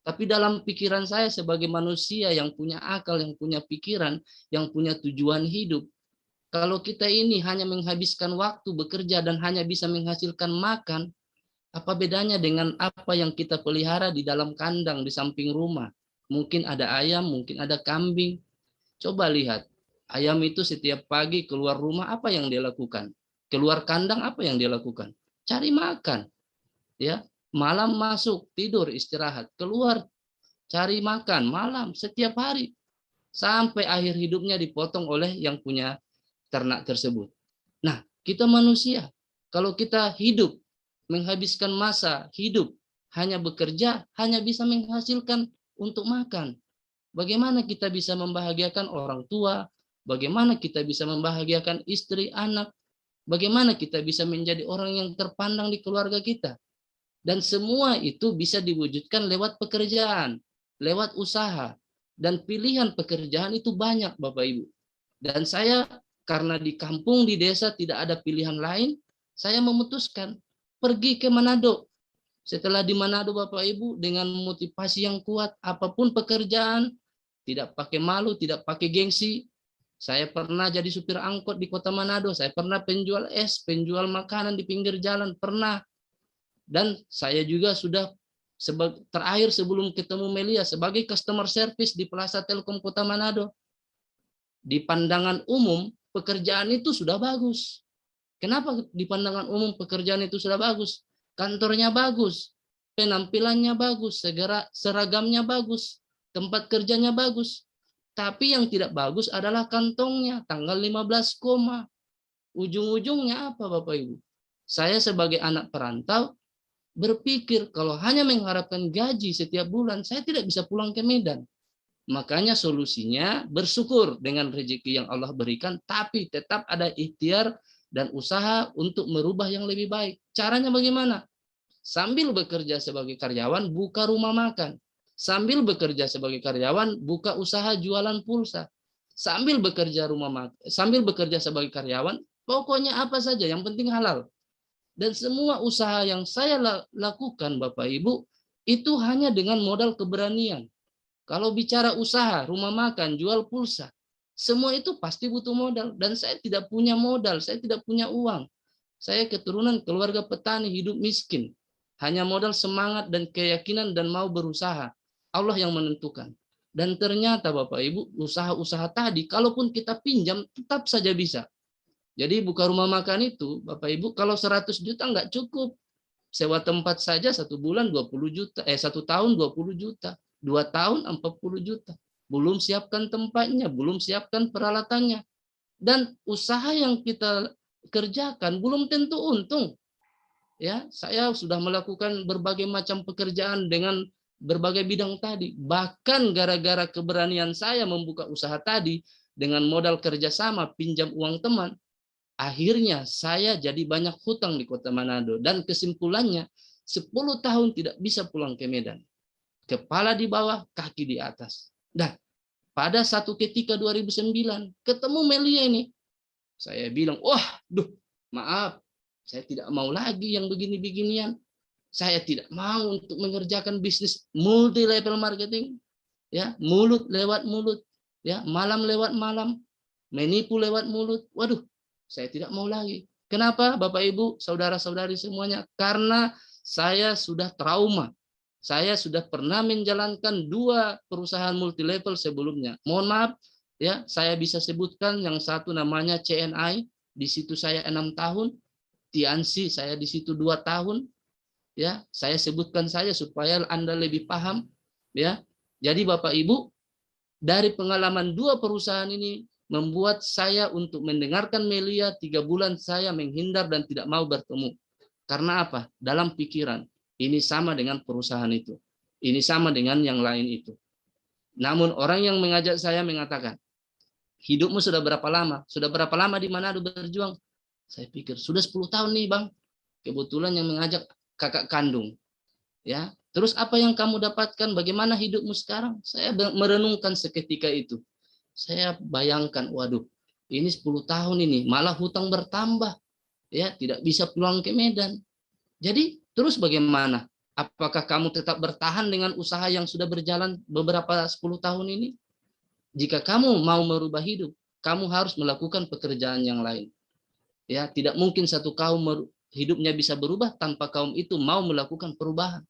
Tapi dalam pikiran saya sebagai manusia yang punya akal, yang punya pikiran, yang punya tujuan hidup, kalau kita ini hanya menghabiskan waktu bekerja dan hanya bisa menghasilkan makan, apa bedanya dengan apa yang kita pelihara di dalam kandang di samping rumah? Mungkin ada ayam, mungkin ada kambing. Coba lihat, ayam itu setiap pagi keluar rumah, apa yang dia lakukan? Keluar kandang, apa yang dia lakukan? Cari makan. Ya, malam masuk, tidur, istirahat, keluar, cari makan, malam, setiap hari. Sampai akhir hidupnya dipotong oleh yang punya ternak tersebut. Nah, kita manusia, kalau kita hidup, menghabiskan masa hidup, hanya bekerja, hanya bisa menghasilkan untuk makan. Bagaimana kita bisa membahagiakan orang tua? Bagaimana kita bisa membahagiakan istri, anak? Bagaimana kita bisa menjadi orang yang terpandang di keluarga kita? Dan semua itu bisa diwujudkan lewat pekerjaan, lewat usaha. Dan pilihan pekerjaan itu banyak, Bapak Ibu. Dan saya karena di kampung, di desa tidak ada pilihan lain, saya memutuskan pergi ke Manado. Setelah di Manado, Bapak Ibu, dengan motivasi yang kuat, apapun pekerjaan, tidak pakai malu, tidak pakai gengsi. Saya pernah jadi supir angkot di kota Manado, saya pernah penjual es, penjual makanan di pinggir jalan, pernah. Dan saya juga sudah terakhir sebelum ketemu Melia sebagai customer service di Plaza Telkom Kota Manado. Di pandangan umum, pekerjaan itu sudah bagus. Kenapa di pandangan umum pekerjaan itu sudah bagus? Kantornya bagus, penampilannya bagus, seragamnya bagus, tempat kerjanya bagus. Tapi yang tidak bagus adalah kantongnya, tanggal 15 koma. Ujung-ujungnya apa, Bapak Ibu? Saya sebagai anak perantau berpikir kalau hanya mengharapkan gaji setiap bulan, saya tidak bisa pulang ke Medan. Makanya solusinya bersyukur dengan rezeki yang Allah berikan, tapi tetap ada ikhtiar dan usaha untuk merubah yang lebih baik. Caranya bagaimana? Sambil bekerja sebagai karyawan, buka rumah makan. Sambil bekerja sebagai karyawan, buka usaha jualan pulsa. Sambil bekerja sebagai karyawan, pokoknya apa saja, yang penting halal. Dan semua usaha yang saya lakukan, Bapak Ibu, itu hanya dengan modal keberanian. Kalau bicara usaha, rumah makan, jual pulsa, semua itu pasti butuh modal. Dan saya tidak punya modal, saya tidak punya uang. Saya keturunan keluarga petani, hidup miskin. Hanya modal semangat dan keyakinan dan mau berusaha. Allah yang menentukan. Dan ternyata Bapak Ibu, usaha-usaha tadi, kalaupun kita pinjam, tetap saja bisa. Jadi buka rumah makan itu, Bapak Ibu, kalau 100 juta nggak cukup. Sewa tempat saja 1 bulan 20 juta, 1 tahun 20 juta, 2 tahun 40 juta. Belum siapkan tempatnya, belum siapkan peralatannya. Dan usaha yang kita kerjakan belum tentu untung. Ya, saya sudah melakukan berbagai macam pekerjaan dengan berbagai bidang tadi. Bahkan gara-gara keberanian saya membuka usaha tadi dengan modal kerjasama, pinjam uang teman, akhirnya saya jadi banyak hutang di kota Manado. Dan kesimpulannya 10 tahun tidak bisa pulang ke Medan. Kepala di bawah, kaki di atas. Dan pada satu ketika 2009 ketemu Melia ini. Saya bilang, maaf, saya tidak mau lagi yang begini-beginian. Saya tidak mau untuk mengerjakan bisnis multi level marketing, ya, mulut lewat mulut, ya, malam lewat malam, menipu lewat mulut. Waduh, saya tidak mau lagi. Kenapa, Bapak Ibu, saudara-saudari semuanya? Karena saya sudah trauma. Saya sudah pernah menjalankan 2 perusahaan multi level sebelumnya. Mohon maaf, ya, saya bisa sebutkan yang satu namanya CNI, di situ saya 6 tahun, Tiansi saya di situ 2 tahun. Ya, saya sebutkan saja supaya Anda lebih paham, ya. Jadi Bapak Ibu, dari pengalaman 2 perusahaan ini membuat saya untuk mendengarkan Melia 3 bulan saya menghindar dan tidak mau bertemu. Karena apa? Dalam pikiran, ini sama dengan perusahaan itu. Ini sama dengan yang lain itu. Namun orang yang mengajak saya mengatakan, hidupmu sudah berapa lama? Sudah berapa lama di Manado berjuang? Saya pikir, sudah 10 tahun nih Bang. Kebetulan yang mengajak kakak kandung. Ya, terus apa yang kamu dapatkan? Bagaimana hidupmu sekarang? Saya merenungkan seketika itu. Saya bayangkan, waduh, ini 10 tahun ini, malah hutang bertambah. Ya, tidak bisa pulang ke Medan. Jadi, terus bagaimana? Apakah kamu tetap bertahan dengan usaha yang sudah berjalan beberapa 10 tahun ini? Jika kamu mau merubah hidup, kamu harus melakukan pekerjaan yang lain. Ya, tidak mungkin satu kaum hidupnya bisa berubah tanpa kaum itu mau melakukan perubahan.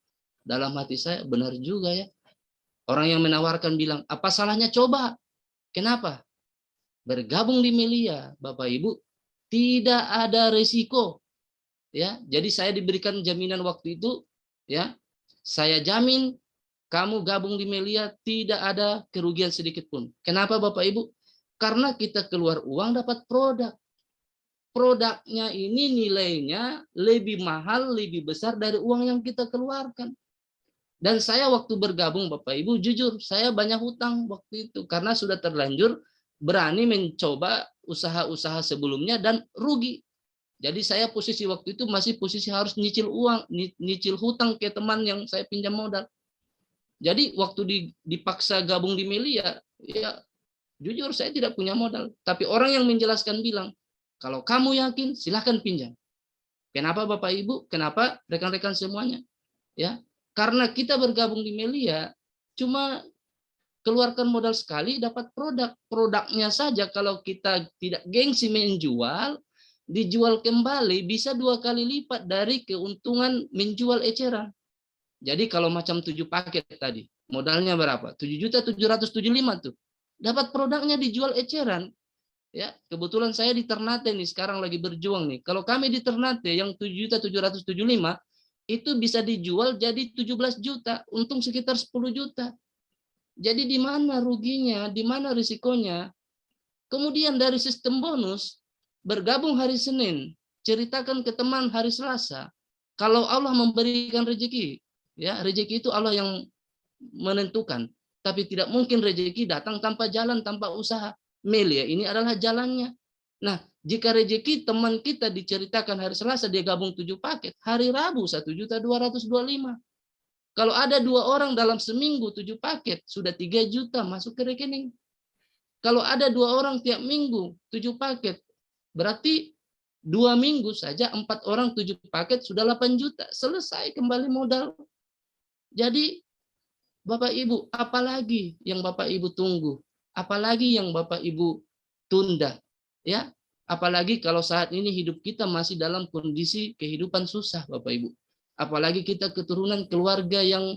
Dalam hati saya, benar juga ya. Orang yang menawarkan bilang, apa salahnya coba? Kenapa? Bergabung di Melia, Bapak Ibu, tidak ada resiko. Ya, jadi saya diberikan jaminan waktu itu, ya. Saya jamin kamu gabung di Melia tidak ada kerugian sedikit pun. Kenapa Bapak Ibu? Karena kita keluar uang dapat produk. Produknya ini nilainya lebih mahal, lebih besar dari uang yang kita keluarkan. Dan saya waktu bergabung Bapak Ibu, jujur saya banyak hutang waktu itu karena sudah terlanjur berani mencoba usaha-usaha sebelumnya dan rugi. Jadi saya posisi waktu itu masih posisi harus nyicil uang, nyicil hutang ke teman yang saya pinjam modal. Jadi waktu dipaksa gabung di Melia, ya jujur saya tidak punya modal. Tapi orang yang menjelaskan bilang, kalau kamu yakin silahkan pinjam. Kenapa Bapak Ibu? Kenapa rekan-rekan semuanya? Ya, karena kita bergabung di Melia, cuma keluarkan modal sekali dapat produk. Produknya saja kalau kita tidak gengsi menjual, dijual kembali bisa 2 kali lipat dari keuntungan menjual eceran. Jadi kalau macam 7 paket tadi, modalnya berapa? 7.775.000 tuh. Dapat produknya dijual eceran. Ya, kebetulan saya di Ternate nih sekarang lagi berjuang nih. Kalau kami di Ternate yang 7.775 itu bisa dijual jadi 17 juta, untung sekitar 10 juta. Jadi di mana ruginya, di mana risikonya? Kemudian dari sistem bonus, bergabung hari Senin, ceritakan ke teman hari Selasa. Kalau Allah memberikan rezeki, ya rezeki itu Allah yang menentukan. Tapi tidak mungkin rezeki datang tanpa jalan, tanpa usaha. Melia ini adalah jalannya. Nah, jika rezeki teman kita diceritakan hari Selasa dia gabung 7 paket, hari Rabu 1.225.000. Kalau ada 2 orang dalam seminggu 7 paket, sudah 3 juta masuk ke rekening. Kalau ada 2 orang tiap minggu 7 paket, berarti 2 minggu saja 4 orang 7 paket sudah 8 juta. Selesai kembali modal. Jadi Bapak Ibu, apalagi yang Bapak Ibu tunggu? Apalagi yang Bapak Ibu tunda? Ya, apalagi kalau saat ini hidup kita masih dalam kondisi kehidupan susah, Bapak Ibu. Apalagi kita keturunan keluarga yang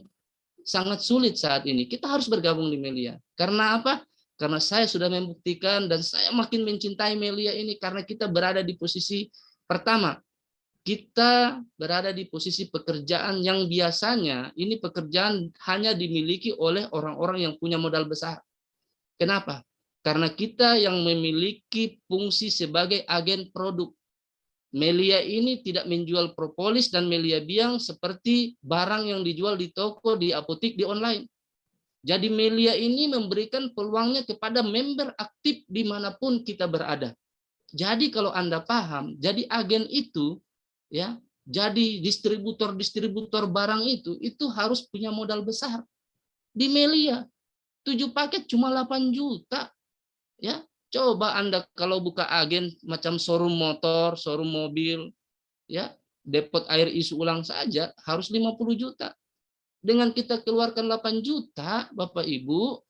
sangat sulit saat ini. Kita harus bergabung di Melia. Karena apa? Karena saya sudah membuktikan dan saya makin mencintai Melia ini karena kita berada di posisi pertama. Kita berada di posisi pekerjaan yang biasanya ini pekerjaan hanya dimiliki oleh orang-orang yang punya modal besar. Kenapa? Karena kita yang memiliki fungsi sebagai agen produk. Melia ini tidak menjual propolis dan Melia Biang seperti barang yang dijual di toko, di apotek, di online. Jadi Melia ini memberikan peluangnya kepada member aktif dimanapun kita berada. Jadi kalau Anda paham, jadi agen itu, ya, jadi distributor barang itu harus punya modal besar. Di Melia 7 paket cuma 8 juta. Ya, coba Anda kalau buka agen macam showroom motor, showroom mobil, ya, depot air isi ulang saja harus 50 juta. Dengan kita keluarkan 8 juta, Bapak Ibu,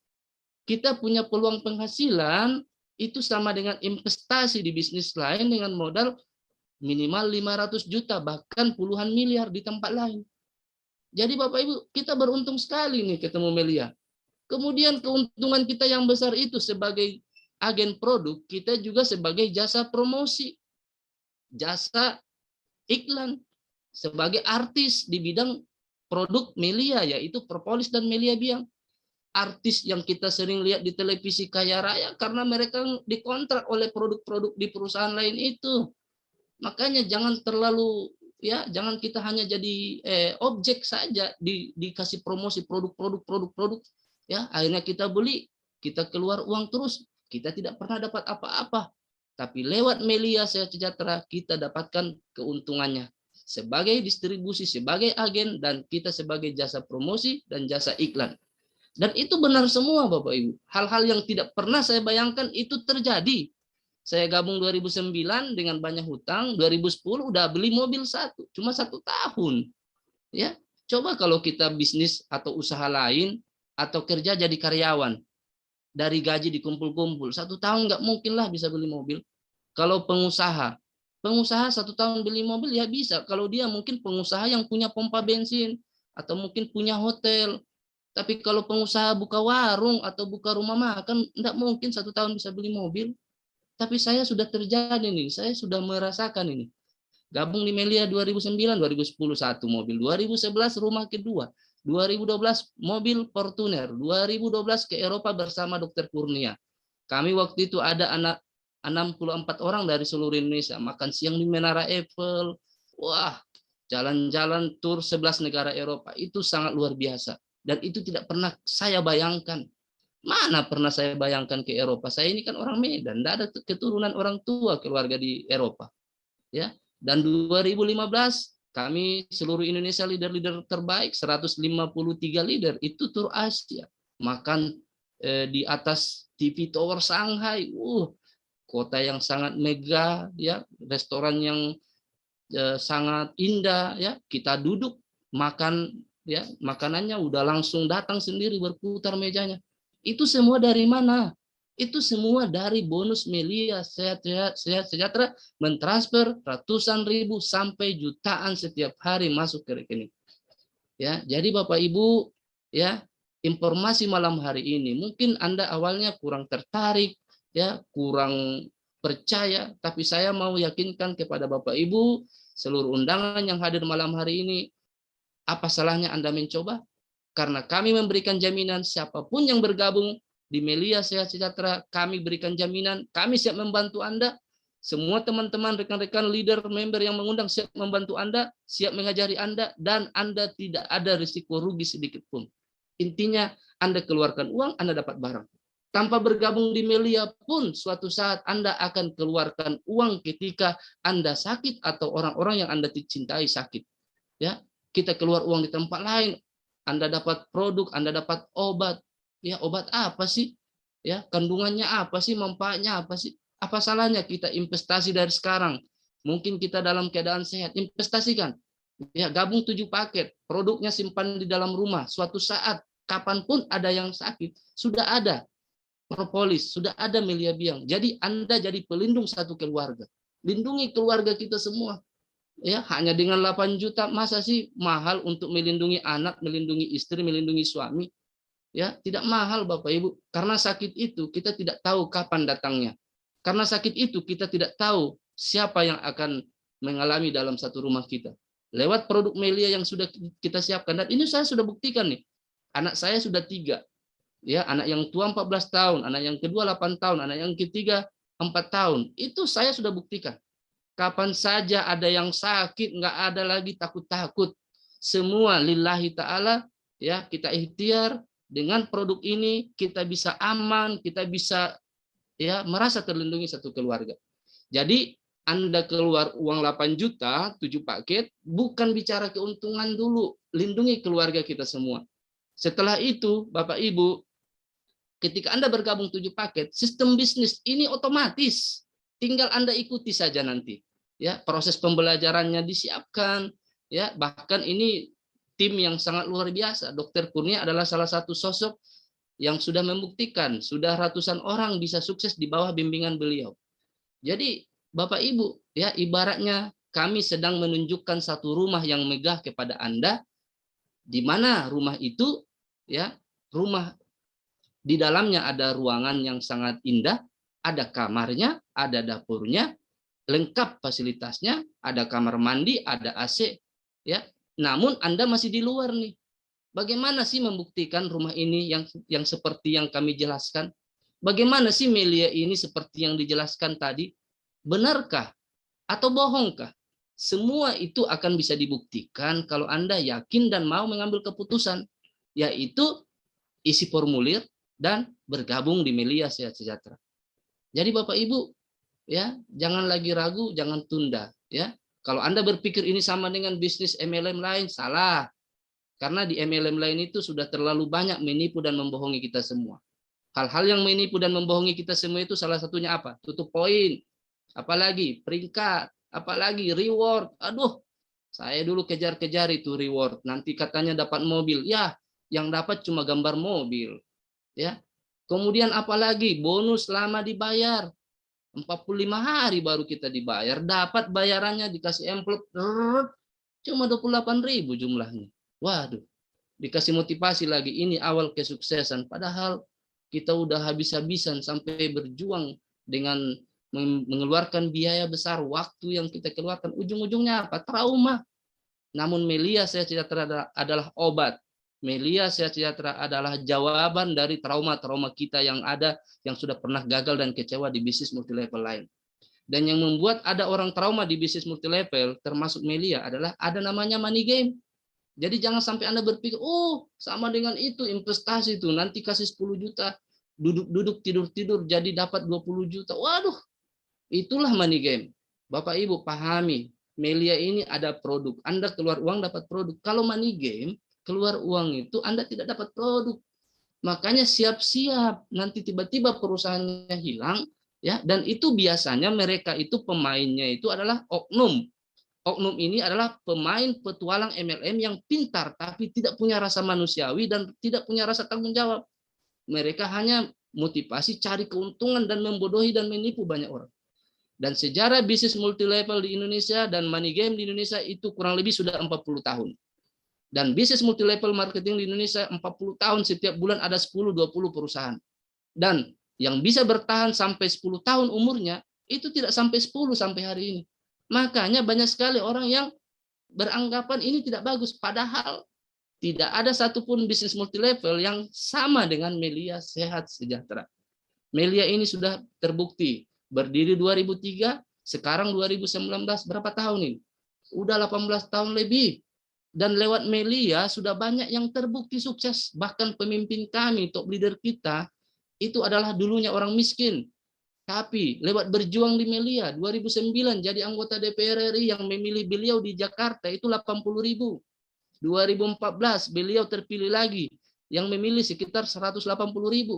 kita punya peluang penghasilan itu sama dengan investasi di bisnis lain dengan modal minimal 500 juta, bahkan puluhan miliar di tempat lain. Jadi Bapak Ibu, kita beruntung sekali nih ketemu Melia. Kemudian keuntungan kita yang besar itu sebagai agen produk, kita juga sebagai jasa promosi, jasa iklan, sebagai artis di bidang produk Melia, yaitu propolis dan Melia Biang. Artis yang kita sering lihat di televisi kaya raya karena mereka dikontrak oleh produk-produk di perusahaan lain itu. Makanya jangan terlalu ya jangan kita hanya jadi objek saja, dikasih promosi produk, ya akhirnya kita beli, kita keluar uang terus, kita tidak pernah dapat apa-apa. Tapi lewat Melia Sehat Sejahtera kita dapatkan keuntungannya sebagai distribusi, sebagai agen, dan kita sebagai jasa promosi dan jasa iklan. Dan itu benar semua Bapak Ibu. Hal-hal yang tidak pernah saya bayangkan itu terjadi. Saya gabung 2009 dengan banyak hutang, 2010 udah beli mobil satu, cuma 1 tahun. Ya, coba kalau kita bisnis atau usaha lain atau kerja jadi karyawan, dari gaji dikumpul-kumpul, 1 tahun nggak mungkin lah bisa beli mobil. Kalau pengusaha 1 tahun beli mobil ya bisa. Kalau dia mungkin pengusaha yang punya pompa bensin atau mungkin punya hotel. Tapi kalau pengusaha buka warung atau buka rumah makan, nggak mungkin 1 tahun bisa beli mobil. Tapi saya sudah terjadi nih, saya sudah merasakan ini. Gabung di Melia 2009, 2010 1 mobil, 2011 rumah kedua, 2012 mobil Fortuner, 2012 ke Eropa bersama Dr. Kurnia. Kami waktu itu ada 64 orang dari seluruh Indonesia, makan siang di Menara Eiffel. Wah, jalan-jalan tur 11 negara Eropa, itu sangat luar biasa. Dan itu tidak pernah saya bayangkan. Mana pernah saya bayangkan ke Eropa? Saya ini kan orang Medan, tidak ada keturunan orang tua keluarga di Eropa. Ya, dan 2015 kami seluruh Indonesia leader-leader terbaik, 153 leader itu tur Asia. Makan di atas TV Tower Shanghai. Kota yang sangat megah, ya, restoran yang sangat indah, ya. Kita duduk makan, ya, makanannya udah langsung datang sendiri berputar mejanya. Itu semua dari mana? Itu semua dari bonus Melia Sehat Sejahtera mentransfer ratusan ribu sampai jutaan setiap hari masuk ke rekening. Ya, jadi Bapak Ibu, ya, informasi malam hari ini mungkin Anda awalnya kurang tertarik, ya, kurang percaya, tapi saya mau yakinkan kepada Bapak Ibu seluruh undangan yang hadir malam hari ini, apa salahnya Anda mencoba? Karena kami memberikan jaminan siapapun yang bergabung di Melia Sehat Sejahtera, kami berikan jaminan, kami siap membantu Anda. Semua teman-teman, rekan-rekan, leader, member yang mengundang siap membantu Anda, siap mengajari Anda, dan Anda tidak ada risiko rugi sedikit pun. Intinya, Anda keluarkan uang, Anda dapat barang. Tanpa bergabung di Melia pun, suatu saat Anda akan keluarkan uang ketika Anda sakit atau orang-orang yang Anda cintai sakit. Ya, kita keluar uang di tempat lain, Anda dapat produk, Anda dapat obat. Ya, obat apa sih? Ya, kandungannya apa sih? Manfaatnya apa sih? Apa salahnya kita investasi dari sekarang? Mungkin kita dalam keadaan sehat, investasikan. Ya, gabung 7 paket, produknya simpan di dalam rumah. Suatu saat, kapanpun ada yang sakit, sudah ada propolis, sudah ada Melia Biang. Jadi Anda jadi pelindung satu keluarga. Lindungi keluarga kita semua. Ya, hanya dengan 8 juta, masa sih mahal untuk melindungi anak, melindungi istri, melindungi suami? Ya, tidak mahal Bapak Ibu. Karena sakit itu kita tidak tahu kapan datangnya. Karena sakit itu kita tidak tahu siapa yang akan mengalami dalam satu rumah kita. Lewat produk Melia yang sudah kita siapkan, dan ini saya sudah buktikan nih. Anak saya sudah 3. Ya, anak yang tua 14 tahun, anak yang kedua 8 tahun, anak yang ketiga 4 tahun. Itu saya sudah buktikan. Kapan saja ada yang sakit, nggak ada lagi takut-takut. Semua lillahi ta'ala, ya, kita ikhtiar. Dengan produk ini kita bisa aman, kita bisa, ya, merasa terlindungi satu keluarga. Jadi Anda keluar uang 8 juta, 7 paket, bukan bicara keuntungan dulu, lindungi keluarga kita semua. Setelah itu, Bapak Ibu, ketika Anda bergabung 7 paket, sistem bisnis ini otomatis. Tinggal Anda ikuti saja nanti. Ya, proses pembelajarannya disiapkan. Ya, bahkan ini tim yang sangat luar biasa. Dr. Kurnia adalah salah satu sosok yang sudah membuktikan, sudah ratusan orang bisa sukses di bawah bimbingan beliau. Jadi, Bapak Ibu, ya, ibaratnya kami sedang menunjukkan satu rumah yang megah kepada Anda, di mana rumah itu, ya, rumah di dalamnya ada ruangan yang sangat indah, ada kamarnya, ada dapurnya, lengkap fasilitasnya, ada kamar mandi, ada AC, ya. Namun Anda masih di luar nih. Bagaimana sih membuktikan rumah ini yang seperti yang kami jelaskan? Bagaimana sih Melia ini seperti yang dijelaskan tadi? Benarkah atau bohongkah? Semua itu akan bisa dibuktikan kalau Anda yakin dan mau mengambil keputusan, yaitu isi formulir dan bergabung di Melia Sehat Sejahtera. Jadi Bapak Ibu, ya, jangan lagi ragu, jangan tunda, ya. Kalau Anda berpikir ini sama dengan bisnis MLM lain, salah. Karena di MLM lain itu sudah terlalu banyak menipu dan membohongi kita semua. Hal-hal yang menipu dan membohongi kita semua itu salah satunya apa? Tutup poin, apalagi peringkat, apalagi reward. Aduh, saya dulu kejar-kejar itu reward. Nanti katanya dapat mobil. Ya, yang dapat cuma gambar mobil. Ya. Kemudian apalagi bonus lama dibayar. 45 hari baru kita dibayar. Dapat bayarannya dikasih amplop. Cuma 28.000 jumlahnya. Waduh. Dikasih motivasi lagi. Ini awal kesuksesan. Padahal kita udah habis-habisan sampai berjuang dengan mengeluarkan biaya besar, waktu yang kita keluarkan, ujung-ujungnya apa? Trauma. Namun Melia Sehat Sejahtera adalah obat. Melia Sehat Sejahtera adalah jawaban dari trauma-trauma kita yang ada, yang sudah pernah gagal dan kecewa di bisnis multilevel lain. Dan yang membuat ada orang trauma di bisnis multilevel, termasuk Melia, adalah ada namanya money game. Jadi jangan sampai Anda berpikir, oh sama dengan itu investasi itu, nanti kasih 10 juta, duduk-duduk tidur-tidur jadi dapat 20 juta. Waduh, itulah money game. Bapak Ibu pahami, Melia ini ada produk. Anda keluar uang dapat produk. Kalau money game, keluar uang itu Anda tidak dapat produk. Makanya siap-siap nanti tiba-tiba perusahaannya hilang, ya. Dan itu biasanya mereka itu pemainnya itu adalah oknum. Oknum ini adalah pemain petualang MLM yang pintar tapi tidak punya rasa manusiawi dan tidak punya rasa tanggung jawab. Mereka hanya motivasi cari keuntungan dan membodohi dan menipu banyak orang. Dan sejarah bisnis multilevel di Indonesia dan money game di Indonesia itu kurang lebih sudah 40 tahun. Dan bisnis multilevel marketing di Indonesia 40 tahun, setiap bulan ada 10-20 perusahaan. Dan yang bisa bertahan sampai 10 tahun umurnya, itu tidak sampai 10 sampai hari ini. Makanya banyak sekali orang yang beranggapan ini tidak bagus. Padahal tidak ada satupun bisnis multilevel yang sama dengan Melia Sehat Sejahtera. Melia ini sudah terbukti. Berdiri 2003, sekarang 2019, berapa tahun ini? Udah 18 tahun lebih. Dan lewat Melia sudah banyak yang terbukti sukses. Bahkan pemimpin kami, top leader kita, itu adalah dulunya orang miskin. Tapi lewat berjuang di Melia, 2009 jadi anggota DPR RI yang memilih beliau di Jakarta itu 80.000. 2014 beliau terpilih lagi yang memilih sekitar 180.000.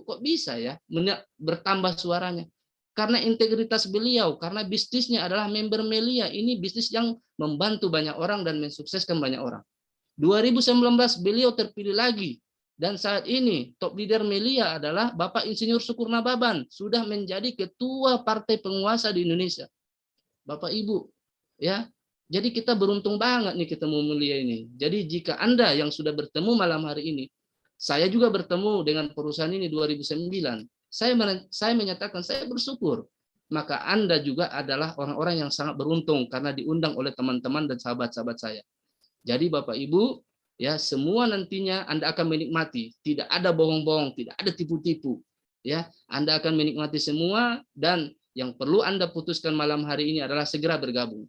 Kok bisa ya bertambah suaranya? Karena integritas beliau, karena bisnisnya adalah member Melia. Ini bisnis yang membantu banyak orang dan mensukseskan banyak orang. 2019 beliau terpilih lagi. Dan saat ini top leader Melia adalah Bapak Insinyur Syukur Nababan, sudah menjadi ketua partai penguasa di Indonesia. Bapak Ibu, ya. Jadi kita beruntung banget nih ketemu Melia ini. Jadi jika Anda yang sudah bertemu malam hari ini, saya juga bertemu dengan perusahaan ini 2009. Saya menyatakan saya bersyukur. Maka Anda juga adalah orang-orang yang sangat beruntung karena diundang oleh teman-teman dan sahabat-sahabat saya. Jadi Bapak Ibu, ya semua nantinya Anda akan menikmati, tidak ada bohong-bohong, tidak ada tipu-tipu, ya Anda akan menikmati semua. Dan yang perlu Anda putuskan malam hari ini adalah segera bergabung.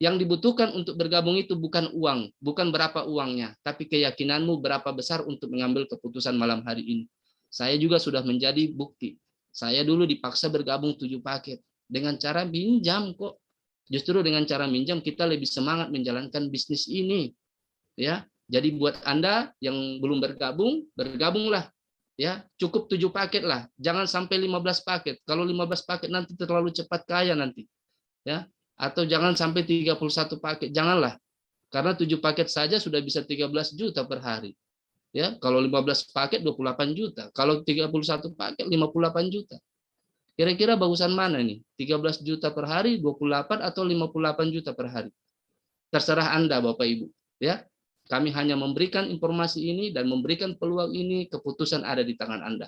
Yang dibutuhkan untuk bergabung itu bukan uang, bukan berapa uangnya, tapi keyakinanmu berapa besar untuk mengambil keputusan malam hari ini. Saya juga sudah menjadi bukti. Saya dulu dipaksa bergabung 7 paket dengan cara minjam kok. Justru dengan cara minjam kita lebih semangat menjalankan bisnis ini, ya. Jadi buat Anda yang belum bergabung, bergabunglah. Ya, cukup 7 paket lah. Jangan sampai 15 paket. Kalau 15 paket nanti terlalu cepat kaya nanti. Ya, atau jangan sampai 31 paket. Janganlah. Karena 7 paket saja sudah bisa 13 juta per hari. Ya, kalau 15 paket 28 juta. Kalau 31 paket 58 juta. Kira-kira bagusan mana nih? 13 juta per hari, 28 atau 58 juta per hari? Terserah Anda Bapak Ibu, ya. Kami hanya memberikan informasi ini dan memberikan peluang ini, keputusan ada di tangan Anda.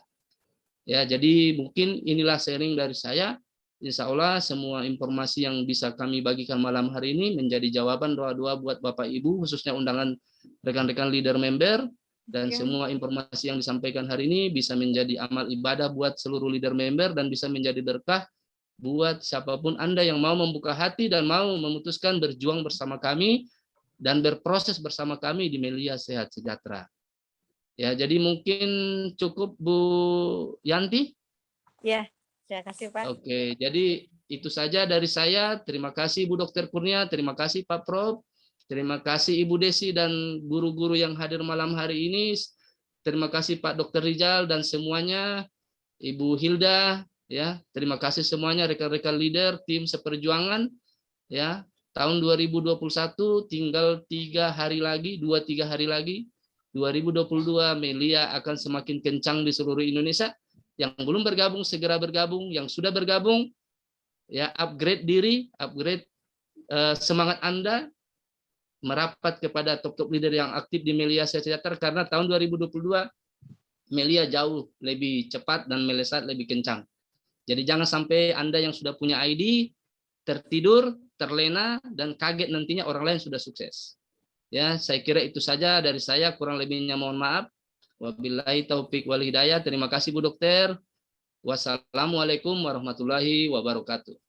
Ya, jadi mungkin inilah sharing dari saya. Insya Allah semua informasi yang bisa kami bagikan malam hari ini menjadi jawaban doa-doa buat Bapak Ibu, khususnya undangan rekan-rekan leader member, dan semua informasi yang disampaikan hari ini bisa menjadi amal ibadah buat seluruh leader member dan bisa menjadi berkah buat siapapun Anda yang mau membuka hati dan mau memutuskan berjuang bersama kami dan berproses bersama kami di Melia Sehat Sejahtera. Ya, jadi mungkin cukup Bu Yanti. Ya, terima kasih Pak. Oke, jadi itu saja dari saya. Terima kasih Bu Dr. Kurnia, terima kasih Pak Prof, terima kasih Ibu Desi dan guru-guru yang hadir malam hari ini. Terima kasih Pak Dr. Rizal dan semuanya, Ibu Hilda, ya. Terima kasih semuanya rekan-rekan leader tim seperjuangan, ya. Tahun 2021 tinggal 3 hari lagi, 2-3 hari lagi. 2022 Melia akan semakin kencang di seluruh Indonesia. Yang belum bergabung segera bergabung, yang sudah bergabung ya upgrade diri, upgrade semangat Anda merapat kepada top-top leader yang aktif di Melia Sehat Sejahtera karena tahun 2022 Melia jauh lebih cepat dan melesat lebih kencang. Jadi jangan sampai Anda yang sudah punya ID tertidur, terlena dan kaget nantinya orang lain sudah sukses. Ya, saya kira itu saja dari saya, kurang lebihnya mohon maaf. Wabillahi taufik wal hidayah. Terima kasih Bu Dokter. Wassalamualaikum warahmatullahi wabarakatuh.